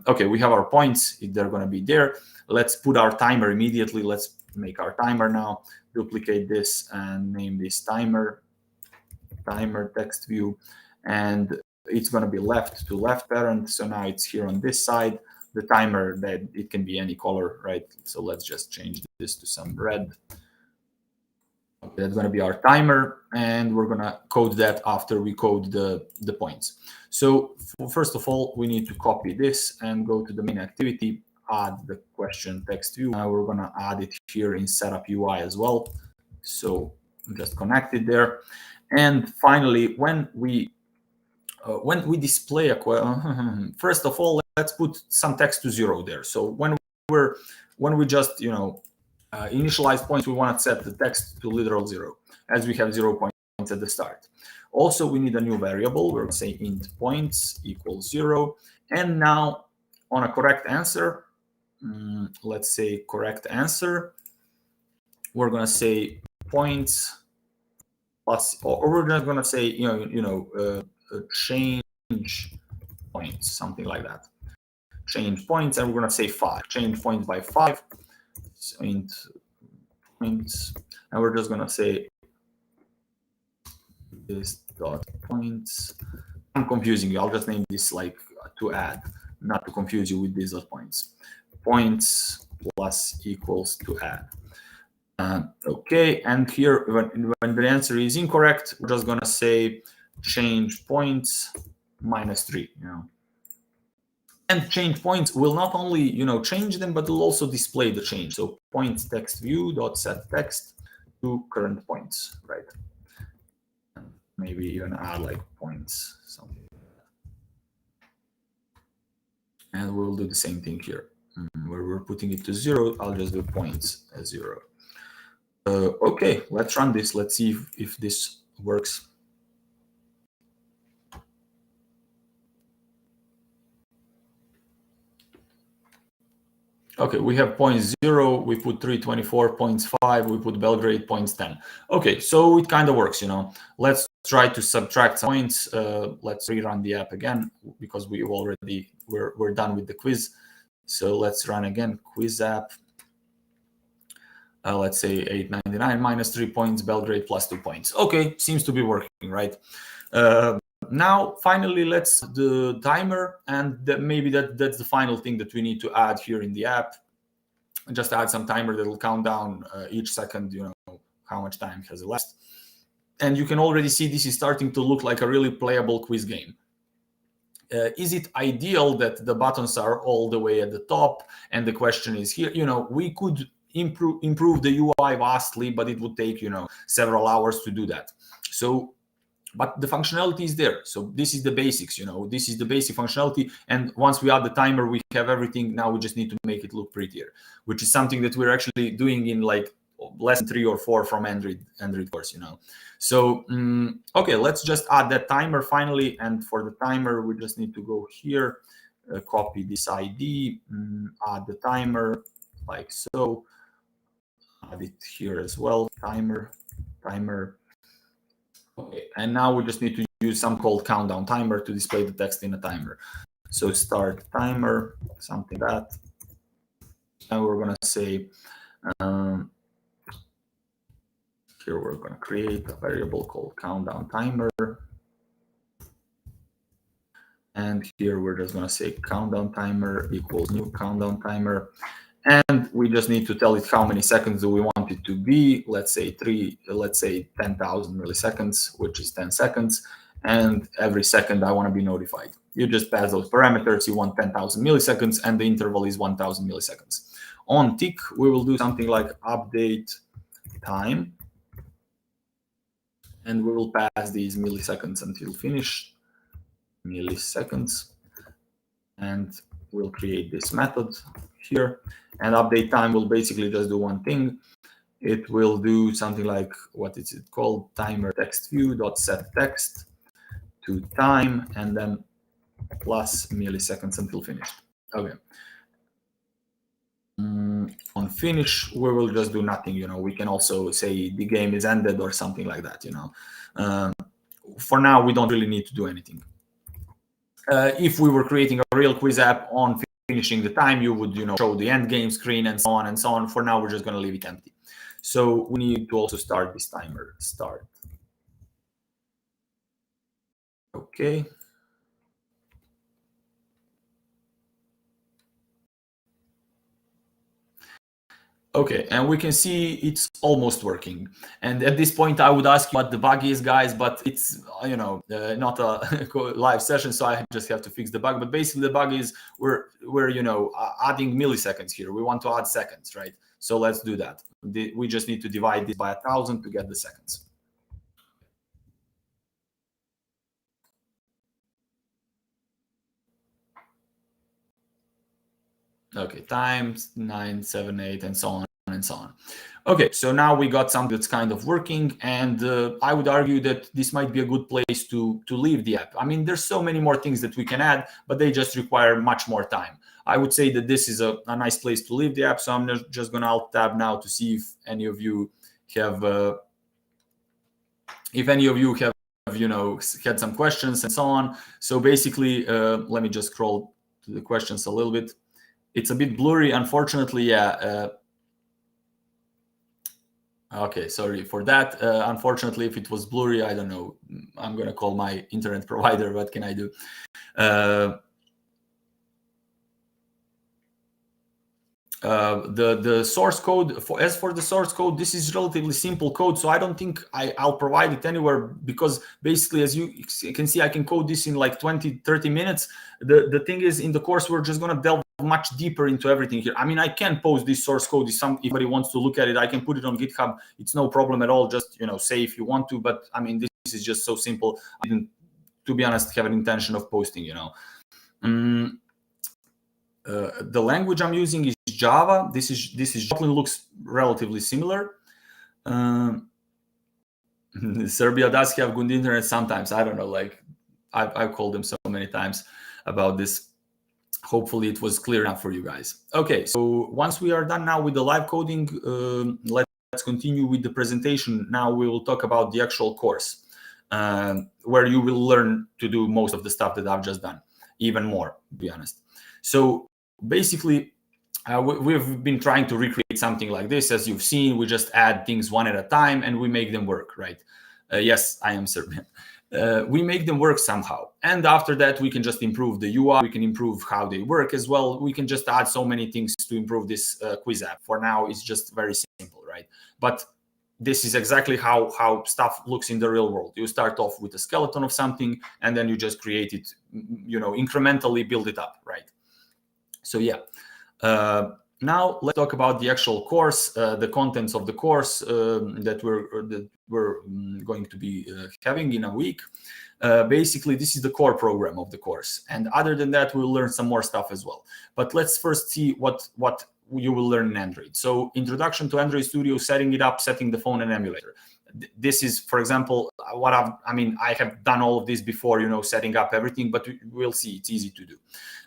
Okay, we have our points. They're going to be there. Let's put our timer immediately. Let's make our timer now. Duplicate this and name this timer text view. And it's going to be left to left parent. So now it's here on this side. The timer, that it can be any color, right? So let's just change this to some red. Okay, that's going to be our timer, and we're going to code that after we code the points. So first of all, we need to copy this and go to the main activity, add the question text view. Now we're going to add it here in setup UI as well. So just connect it there. And finally, when we display a question, first of all, let's put some text to 0 there. So when we just, you know, initialize points, we want to set the text to literal 0, as we have 0 points at the start. Also, we need a new variable. We're going to say int points equals 0. And now on a correct answer, let's say correct answer, we're going to say points plus, or we're just going to say, change points, something like that. Change points, and we're going to say 5. Change points by 5. So int points, and we're just going to say this dot points. I'm confusing you. I'll just name this like to add, not to confuse you with these dot points. Points plus equals to add. Okay, and here when the answer is incorrect, we're just going to say change points -3. You know, And change points will not only, change them, but will also display the change. So points text view dot set text to current points, right? And maybe even add like points, something. And we'll do the same thing here. Where we're putting it to 0, I'll just do points as 0. Okay, let's run this. Let's see if this works. Okay, we have 0.0, we put 324, 0.5, we put Belgrade, 0.10. Okay, so it kind of works, Let's try to subtract some points. Let's rerun the app again, because we're done with the quiz. So let's run again, quiz app. Let's say 899 minus 3 points, Belgrade plus 2 points. Okay, seems to be working, right? Now, finally, let's do the timer, and maybe that's the final thing that we need to add here in the app. Just add some timer that will count down each second, how much time has elapsed. And you can already see this is starting to look like a really playable quiz game. Is it ideal that the buttons are all the way at the top and the question is here? We could improve the UI vastly, but it would take, several hours to do that. But the functionality is there. So this is the basics, this is the basic functionality. And once we add the timer, we have everything. Now we just need to make it look prettier, which is something that we're actually doing in like lesson 3 or 4 from Android course, So, okay, let's just add that timer finally. And for the timer, we just need to go here, copy this ID, add the timer like so. Add it here as well, timer. Okay, and now we just need to use some called countdown timer to display the text in a timer. So start timer, something like that. And we're going to say, here we're going to create a variable called countdown timer. And here we're just going to say countdown timer equals new countdown timer. And we just need to tell it how many seconds do we want it to be. Let's say 10,000 milliseconds, which is 10 seconds. And every second I want to be notified. You just pass those parameters. You want 10,000 milliseconds, and the interval is 1,000 milliseconds. On tick, we will do something like update time. And we will pass these milliseconds until finish. Milliseconds. And we'll create this method here. And update time will basically just do one thing. It will do something like, what is it called? Timer text view dot set text to time, and then plus milliseconds until finished. Okay. On finish, we will just do nothing. We can also say the game is ended or something like that. For now, we don't really need to do anything. If we were creating a real quiz app on finishing the time, you would show the end game screen and so on and so on. For now, we're just going to leave it empty. So we need to also start this timer. Start. Okay. Okay, and we can see it's almost working. And at this point, I would ask you what the bug is, guys, but it's not a live session, so I just have to fix the bug. But basically, the bug is we're adding milliseconds here. We want to add seconds, right? So let's do that. We just need to divide this by 1,000 to get the seconds. Okay, times 978 and so on and so on. Okay, so now we got something that's kind of working, and I would argue that this might be a good place to leave the app. I mean, there's so many more things that we can add, but they just require much more time. I would say that this is a nice place to leave the app, so I'm just going to Alt Tab now to see if any of you have had some questions and so on. So basically, let me just scroll to the questions a little bit. It's a bit blurry, unfortunately. Yeah. Okay, sorry for that. Unfortunately, if it was blurry, I don't know. I'm going to call my internet provider. What can I do? The source code, as for the source code, this is relatively simple code, so I don't think I'll provide it anywhere, because basically, as you can see, I can code this in like 20-30 minutes. The thing is, in the course, we're just going to delve much deeper into everything here. I mean, I can post this source code. If anybody wants to look at it, I can put it on GitHub. It's no problem at all. Just, say if you want to, but I mean, this is just so simple. I didn't, to be honest, have an intention of posting, the language I'm using is Java. This is Kotlin, looks relatively similar. Serbia does have good internet sometimes. I don't know, like I've called them so many times about this. Hopefully it was clear enough for you guys. Okay, so once we are done now with the live coding, let's continue with the presentation. Now we will talk about the actual course, where you will learn to do most of the stuff that I've just done, even more, to be honest. So basically, we've been trying to recreate something like this. As you've seen, we just add things one at a time and we make them work, right? Yes, I am Serbian. We make them work somehow. And after that, we can just improve the UI. We can improve how they work as well. We can just add so many things to improve this quiz app. For now, it's just very simple, right? But this is exactly how stuff looks in the real world. You start off with a skeleton of something, and then you just create it, incrementally build it up, right? So yeah. Now let's talk about the actual course, the contents of the course that we're going to be having in a week. Basically, this is the core program of the course, and other than that, we'll learn some more stuff as well. But let's first see what you will learn in Android. So, introduction to Android Studio, setting it up, setting the phone and emulator. This is, for example, what I have done all of this before, setting up everything, but we'll see, it's easy to do.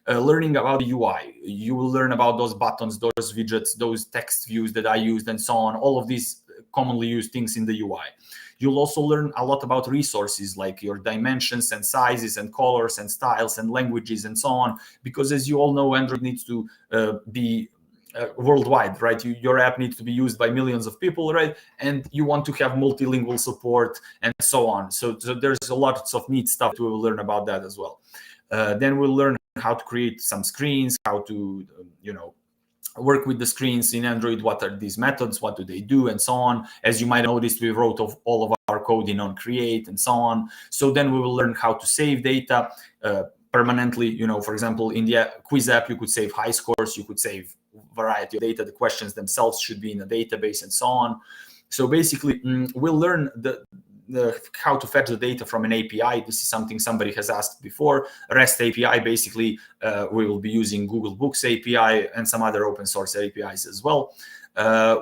Learning about the UI, you will learn about those buttons, those widgets, those text views that I used, and so on, all of these commonly used things in the UI. You'll also learn a lot about resources, like your dimensions and sizes and colors and styles and languages and so on, because as you all know, Android needs to be worldwide, right? Your app needs to be used by millions of people, right? And you want to have multilingual support and so on. So there's a lot of neat stuff we will learn about that as well. Then we'll learn how to create some screens, how to, work with the screens in Android. What are these methods? What do they do? And so on. As you might have noticed, we wrote all of our code in onCreate and so on. So then we will learn how to save data permanently. For example, in the quiz app, you could save high scores. You could save variety of data. The questions themselves should be in a database and so on. So basically, we'll learn how to fetch the data from an API. This is something somebody has asked before. REST API, basically, we will be using Google Books API and some other open source APIs as well.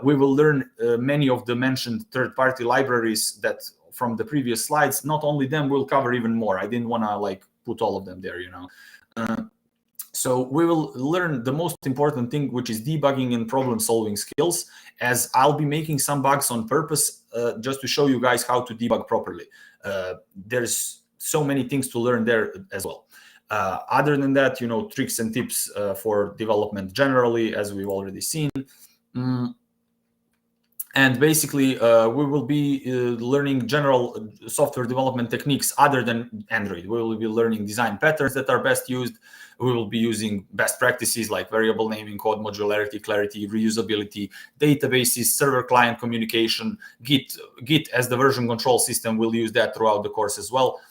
We will learn many of the mentioned third-party libraries that from the previous slides. Not only them, we'll cover even more. I didn't want to put all of them there, So we will learn the most important thing, which is debugging and problem-solving skills, as I'll be making some bugs on purpose just to show you guys how to debug properly. There's so many things to learn there as well. Other than that, tricks and tips for development generally, as we've already seen. And basically, we will be learning general software development techniques other than Android. We will be learning design patterns that are best used. We will be using best practices like variable naming, code modularity, clarity, reusability, databases, server-client communication, Git as the version control system. We'll use that throughout the course as well.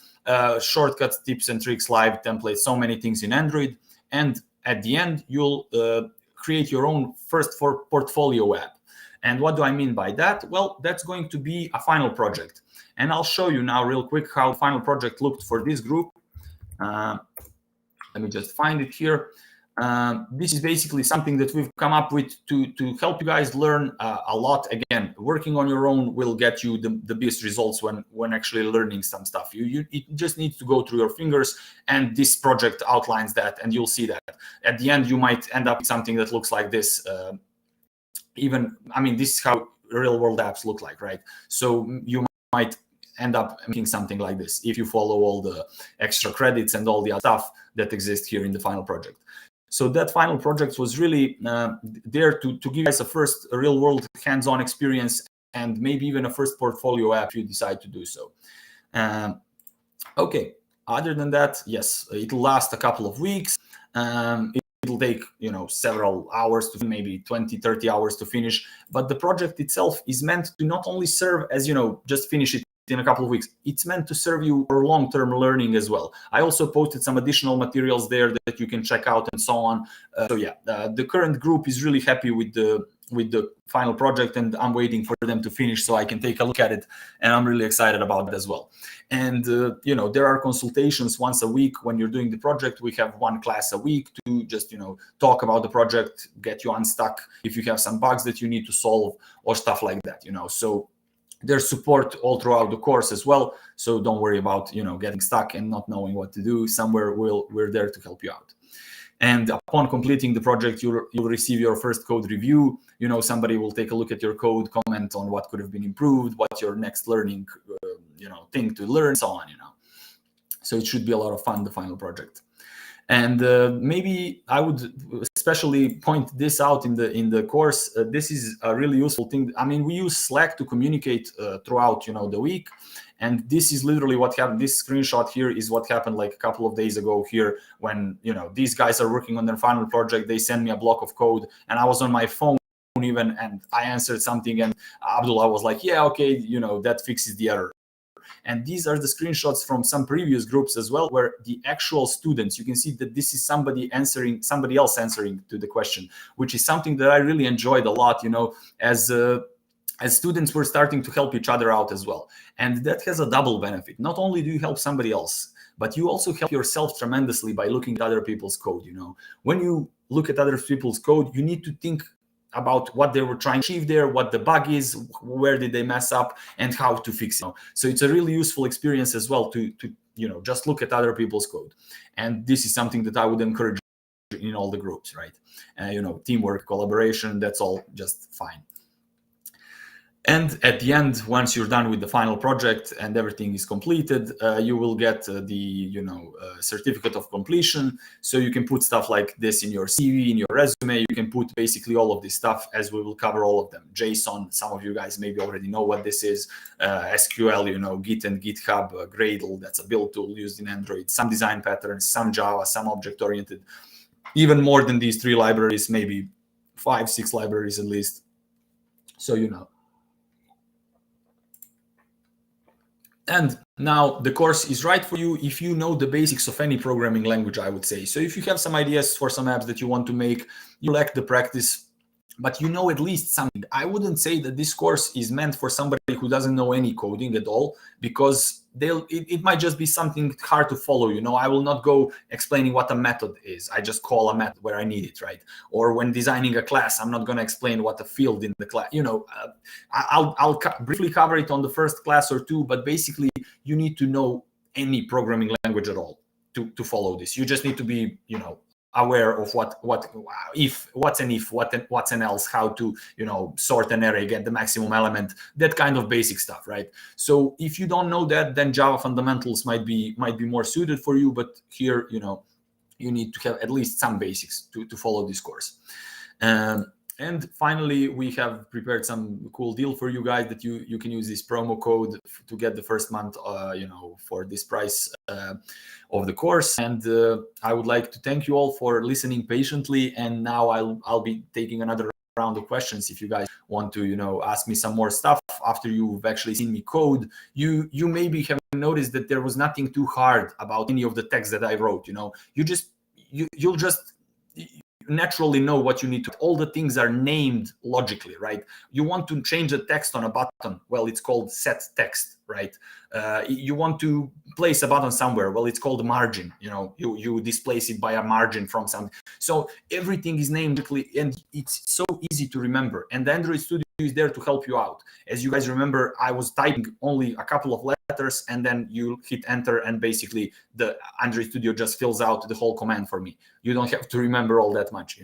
Shortcuts, tips and tricks, live templates, so many things in Android. And at the end, you'll create your own first portfolio app. And what do I mean by that? Well, that's going to be a final project. And I'll show you now real quick how the final project looked for this group. Let me just find it here. This is basically something that we've come up with to help you guys learn a lot. Again, working on your own will get you the best results when actually learning some stuff. It just needs to go through your fingers, and this project outlines that, and you'll see that. At the end, you might end up with something that looks like this. This is how real-world apps look like, right? So you might end up making something like this if you follow all the extra credits and all the other stuff that exists here in the final project. So that final project was really there to give you guys a first real-world hands-on experience and maybe even a first portfolio app if you decide to do so. Okay, other than that, yes, it'll last a couple of weeks. it'll take, several hours to maybe 20, 30 hours to finish. But the project itself is meant to not only serve as, just finish it in a couple of weeks. It's meant to serve you for long-term learning as well. I also posted some additional materials there that you can check out and so on. So yeah, the current group is really happy with the final project, and I'm waiting for them to finish so I can take a look at it, and I'm really excited about it as well. And there are consultations once a week when you're doing the project. We have one class a week to just talk about the project, get you unstuck if you have some bugs that you need to solve or stuff like that. So there's support all throughout the course as well, so don't worry about getting stuck and not knowing what to do. Somewhere we're there to help you out. And upon completing the project, you'll receive your first code review. Somebody will take a look at your code, comment on what could have been improved, what's your next learning thing to learn, so on. So it should be a lot of fun, the final project. And maybe I would especially point this out in the course. This is a really useful thing. I mean, we use Slack to communicate throughout the week, and this is literally what happened. This screenshot here is what happened like a couple of days ago here, when these guys are working on their final project. They send me a block of code, and I was on my phone even, and I answered something, and Abdullah was like, yeah, okay, that fixes the error. And these are the screenshots from some previous groups as well, where the actual students, you can see that this is somebody else answering to the question, which is something that I really enjoyed a lot, as students were starting to help each other out as well. And that has a double benefit. Not only do you help somebody else, but you also help yourself tremendously by looking at other people's code. When you look at other people's code, you need to think about what they were trying to achieve there, what the bug is, where did they mess up, and how to fix it. So it's a really useful experience as well to just look at other people's code. And this is something that I would encourage in all the groups, right? Teamwork, collaboration, that's all just fine. And at the end, once you're done with the final project and everything is completed, you will get the certificate of completion. So you can put stuff like this in your CV, in your resume. You can put basically all of this stuff, as we will cover all of them. JSON, some of you guys maybe already know what this is. SQL, Git and GitHub, Gradle, that's a build tool used in Android. Some design patterns, some Java, some object-oriented. Even more than these 3 libraries, maybe 5, 6 libraries at least. So And now the course is right for you if you know the basics of any programming language, I would say. So if you have some ideas for some apps that you want to make, you lack the practice, but you know at least something. I wouldn't say that this course is meant for somebody who doesn't know any coding at all, because it might just be something hard to follow. I will not go explaining what a method is. I just call a method where I need it, right? Or when designing a class, I'm not going to explain what a field in the class. I'll briefly cover it on the first class or 2, but basically you need to know any programming language at all to follow this. You just need to be, aware of what's an else, how to sort an array, get the maximum element, that kind of basic stuff, right? So if you don't know that, then Java fundamentals might be more suited for you, but here you need to have at least some basics to follow this course. And finally, we have prepared some cool deal for you guys that you can use this promo code to get the first month, for this price of the course. And I would like to thank you all for listening patiently. And now I'll be taking another round of questions. If you guys want to, ask me some more stuff after you've actually seen me code, you maybe have noticed that there was nothing too hard about any of the text that I wrote. You'll just naturally know what you need to. All the things are named logically, right? You want to change the text on a button, well, it's called set text, right? You want to place a button somewhere, well, it's called margin. You displace it by a margin from something. So everything is named logically, and it's so easy to remember. And the Android Studio is there to help you out. As you guys remember, I was typing only a couple of letters, and then you hit enter, and basically the Android Studio just fills out the whole command for me. You don't have to remember all that much,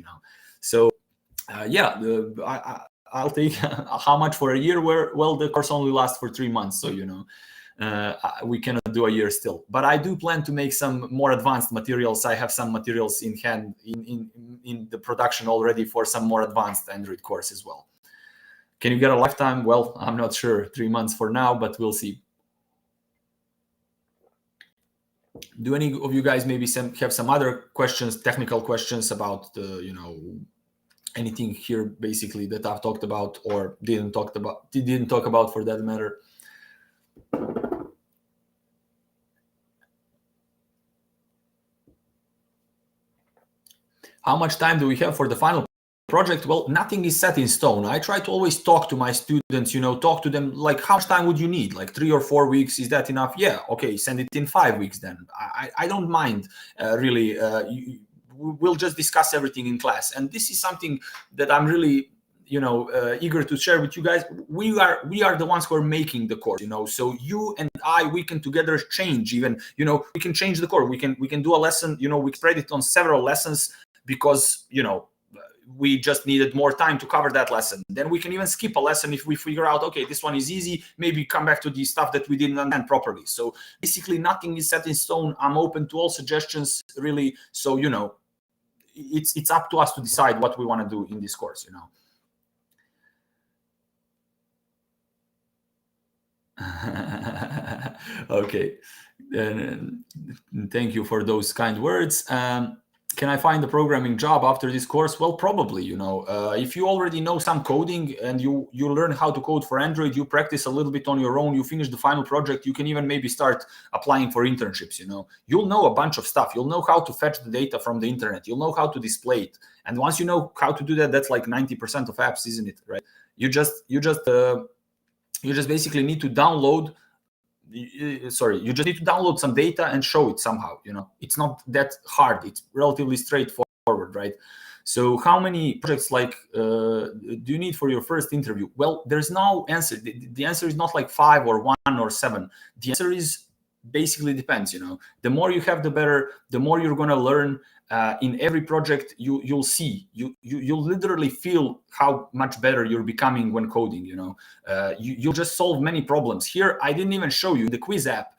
So I'll take how much for a year? Well, the course only lasts for 3 months, so we cannot do a year still. But I do plan to make some more advanced materials. I have some materials in hand in the production already for some more advanced Android course as well. Can you get a lifetime? Well, I'm not sure. 3 months for now, but we'll see. Do any of you guys maybe have some other questions, technical questions about the, anything here basically that I've talked about or didn't talk about for that matter? How much time do we have for the final project? Well, nothing is set in stone. I try to always talk to my students, talk to them like, how much time would you need? Like 3 or 4 weeks, is that enough? Yeah, okay, send it in 5 weeks then. I don't mind really. We'll just discuss everything in class. And this is something that I'm really eager to share with you guys. We are the ones who are making the course, so you and we can together change, even we can change the course. We can do a lesson, we spread it on several lessons because we just needed more time to cover that lesson. Then we can even skip a lesson if we figure out, okay, this one is easy, maybe come back to the stuff that we didn't understand properly. So basically nothing is set in stone. I'm open to all suggestions, really. So it's up to us to decide what we want to do in this course. Okay, thank you for those kind words. Can I find a programming job after this course? Well, probably. If you already know some coding and you learn how to code for Android, you practice a little bit on your own, you finish the final project, you can even maybe start applying for internships. You'll know a bunch of stuff. You'll know how to fetch the data from the internet. You'll know how to display it. And once you know how to do that, that's like 90% of apps, isn't it? Right? You just basically need to download. You just need to download some data and show it somehow. It's not that hard. It's relatively straightforward, right? So how many projects do you need for your first interview? Well, there's no answer. The answer is not like 5 or 1 or 7. The answer is basically depends. The more you have, the better. The more you're going to learn. In every project, you'll see, you'll literally feel how much better you're becoming when coding. You'll just solve many problems. Here, I didn't even show you the quiz app.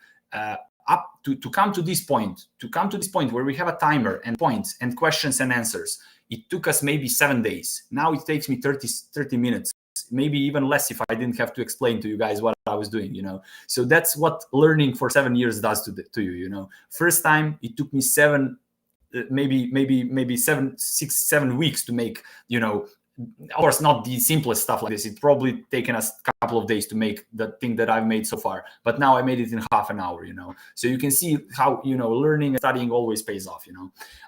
Up to come to this point, where we have a timer and points and questions and answers. It took us maybe 7 days. Now it takes me 30 minutes, maybe even less if I didn't have to explain to you guys what I was doing. So that's what learning for 7 years does to you. First time it took me maybe 7 weeks to make, of course, not the simplest stuff like this. It's probably taken us a couple of days to make the thing that I've made so far, but now I made it in half an hour. So you can see how learning and studying always pays off.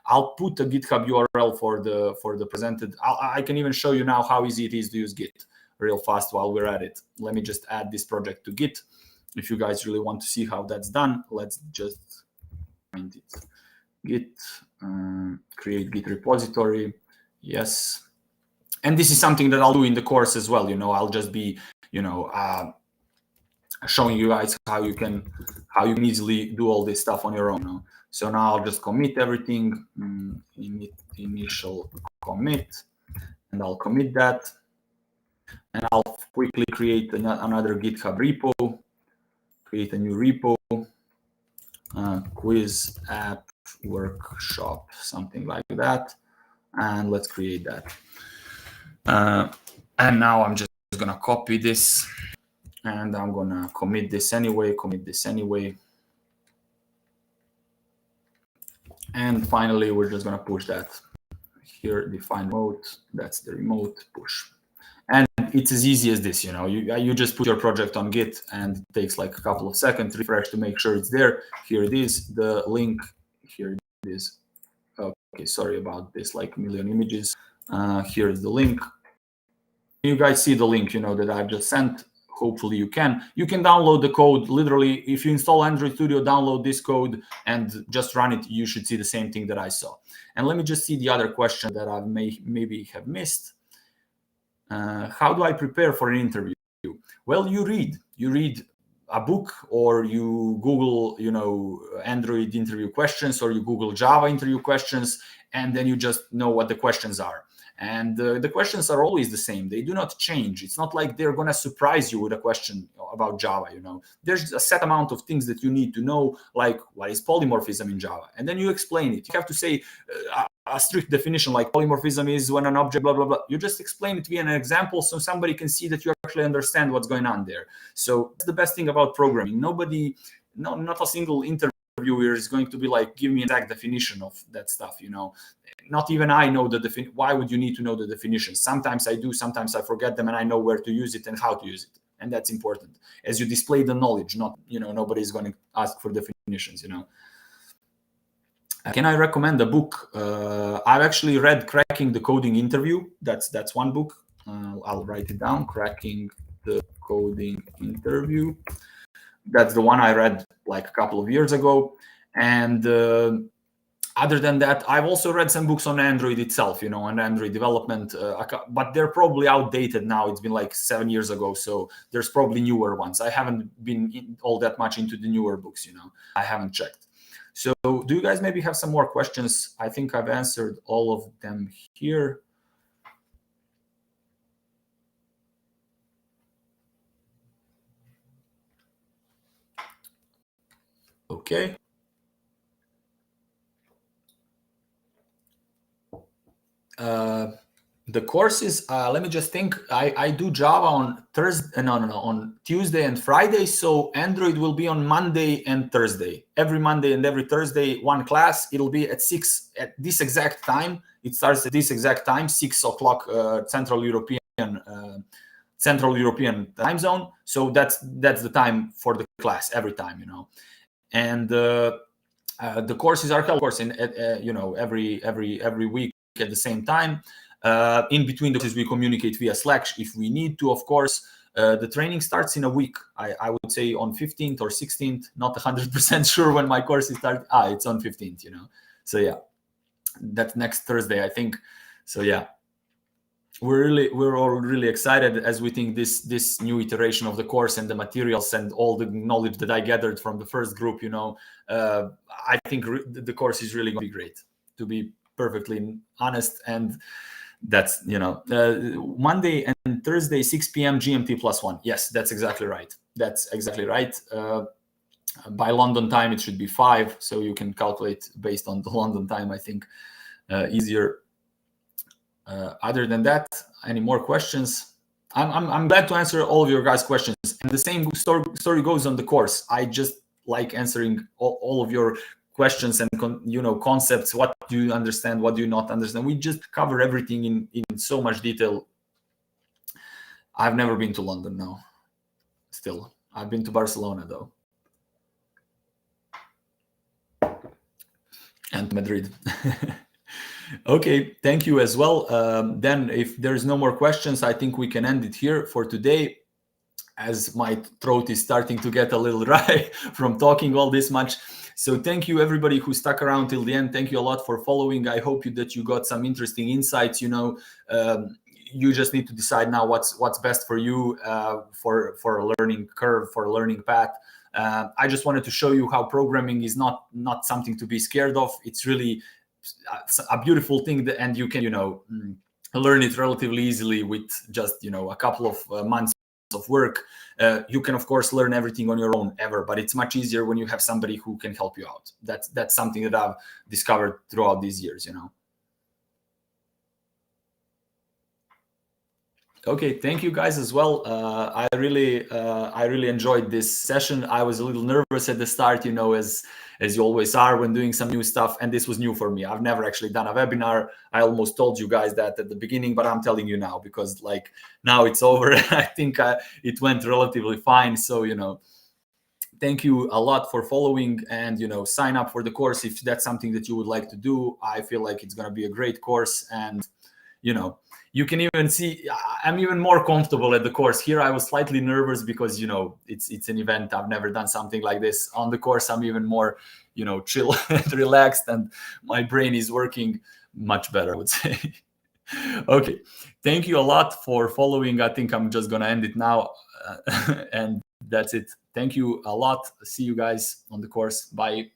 I'll put a GitHub URL for the presented. I can even show you now how easy it is to use Git real fast while we're at it. Let me just add this project to Git. If you guys really want to see how that's done, let's just find it. Git, create Git repository. Yes. And this is something that I'll do in the course as well. I'll just be, showing you guys how you can easily do all this stuff on your own. So now I'll just commit everything, initial commit, and I'll commit that. And I'll quickly create another GitHub repo, create a new repo, quiz app workshop, something like that. And let's create that. And now I'm just going to copy this and I'm going to commit this anyway. And finally, we're just going to push that here, define remote. That's the remote push. And it's as easy as this, you just put your project on Git and it takes like a couple of seconds, refresh to make sure it's there. Here it is, the link, here it is. Okay, sorry about this, like a million images. Here's the link. You guys see the link, that I've just sent. Hopefully you can download the code. Literally, if you install Android Studio, download this code and just run it. You should see the same thing that I saw. And let me just see the other question that I maybe have missed. How do I prepare for an interview? Well, you read a book, or you Google, Android interview questions, or you Google Java interview questions, and then you just know what the questions are. And the questions are always the same. They do not change. It's not like they're going to surprise you with a question about Java. There's a set amount of things that you need to know, like what is polymorphism in Java, and then you explain it. You have to say a strict definition, like polymorphism is when an object blah blah blah. You just explain it via an example, so somebody can see that you actually understand what's going on there. So that's the best thing about programming. Not a single interview interviewer is going to be like, give me an exact definition of that stuff, Not even I know the why would you need to know the definitions? Sometimes I do, sometimes I forget them, and I know where to use it and how to use it. And that's important. As you display the knowledge, not, nobody's going to ask for definitions, Can I recommend a book? I've actually read Cracking the Coding Interview. That's one book. I'll write it down. Cracking the Coding Interview. That's the one I read like a couple of years ago. And other than that, I've also read some books on Android itself, on Android development, but they're probably outdated now. It's been like 7 years ago, so there's probably newer ones. I haven't been all that much into the newer books, I haven't checked. So do you guys maybe have some more questions? I think I've answered all of them here. Okay. The courses, let me just think. I do Java on Thursday, on Tuesday and Friday. So Android will be on Monday and Thursday. Every Monday and every Thursday, one class. It'll be at 6 at this exact time. It starts at this exact time, 6 o'clock Central European time zone. So that's the time for the class every time, And the courses are held, of course, in every week at the same time. In between the courses, we communicate via Slack if we need to, of course. The training starts in a week. I would say on 15th or 16th. Not 100% sure when my courses start. It's on 15th, So yeah, that's next Thursday, I think. So yeah, we're all really excited as we think this new iteration of the course and the materials and all the knowledge that I gathered from the first group, I think the course is really going to be great, to be perfectly honest. And that's Monday and Thursday 6 p.m. GMT +1. Yes, that's exactly right. By London time it should be 5, so you can calculate based on the London time, I think, easier. Other than that, any more questions? I'm glad to answer all of your guys' questions, and the same story goes on the course. I just like answering all of your questions and concepts. What do you understand? What do you not understand? We just cover everything in so much detail. I've never been to London, no. Still, I've been to Barcelona though, and Madrid. Okay, thank you as well. Then if there's no more questions, I think we can end it here for today, as my throat is starting to get a little dry from talking all this much. So thank you everybody who stuck around till the end. Thank you a lot for following. I hope that you got some interesting insights. You just need to decide now what's best for you, for a learning curve, for a learning path. I just wanted to show you how programming is not something to be scared of. It's really a beautiful thing, and you can learn it relatively easily with just a couple of months of work. You can of course learn everything on your own but it's much easier when you have somebody who can help you out. That's something that I've discovered throughout these years. Okay, thank you guys as well. I really enjoyed this session. I was a little nervous at the start, as you always are when doing some new stuff, and this was new for me. I've never actually done a webinar. I almost told you guys that at the beginning, but I'm telling you now because now it's over. I think it went relatively fine. So thank you a lot for following, and sign up for the course if that's something that you would like to do. I feel like it's going to be a great course, and you can even see I'm even more comfortable at the course. Here I was slightly nervous because it's an event. I've never done something like this. On the course I'm even more chill and relaxed, and my brain is working much better, I would say. Okay, thank you a lot for following. I think I'm just gonna end it now, and that's it. Thank you a lot. See you guys on the course. Bye.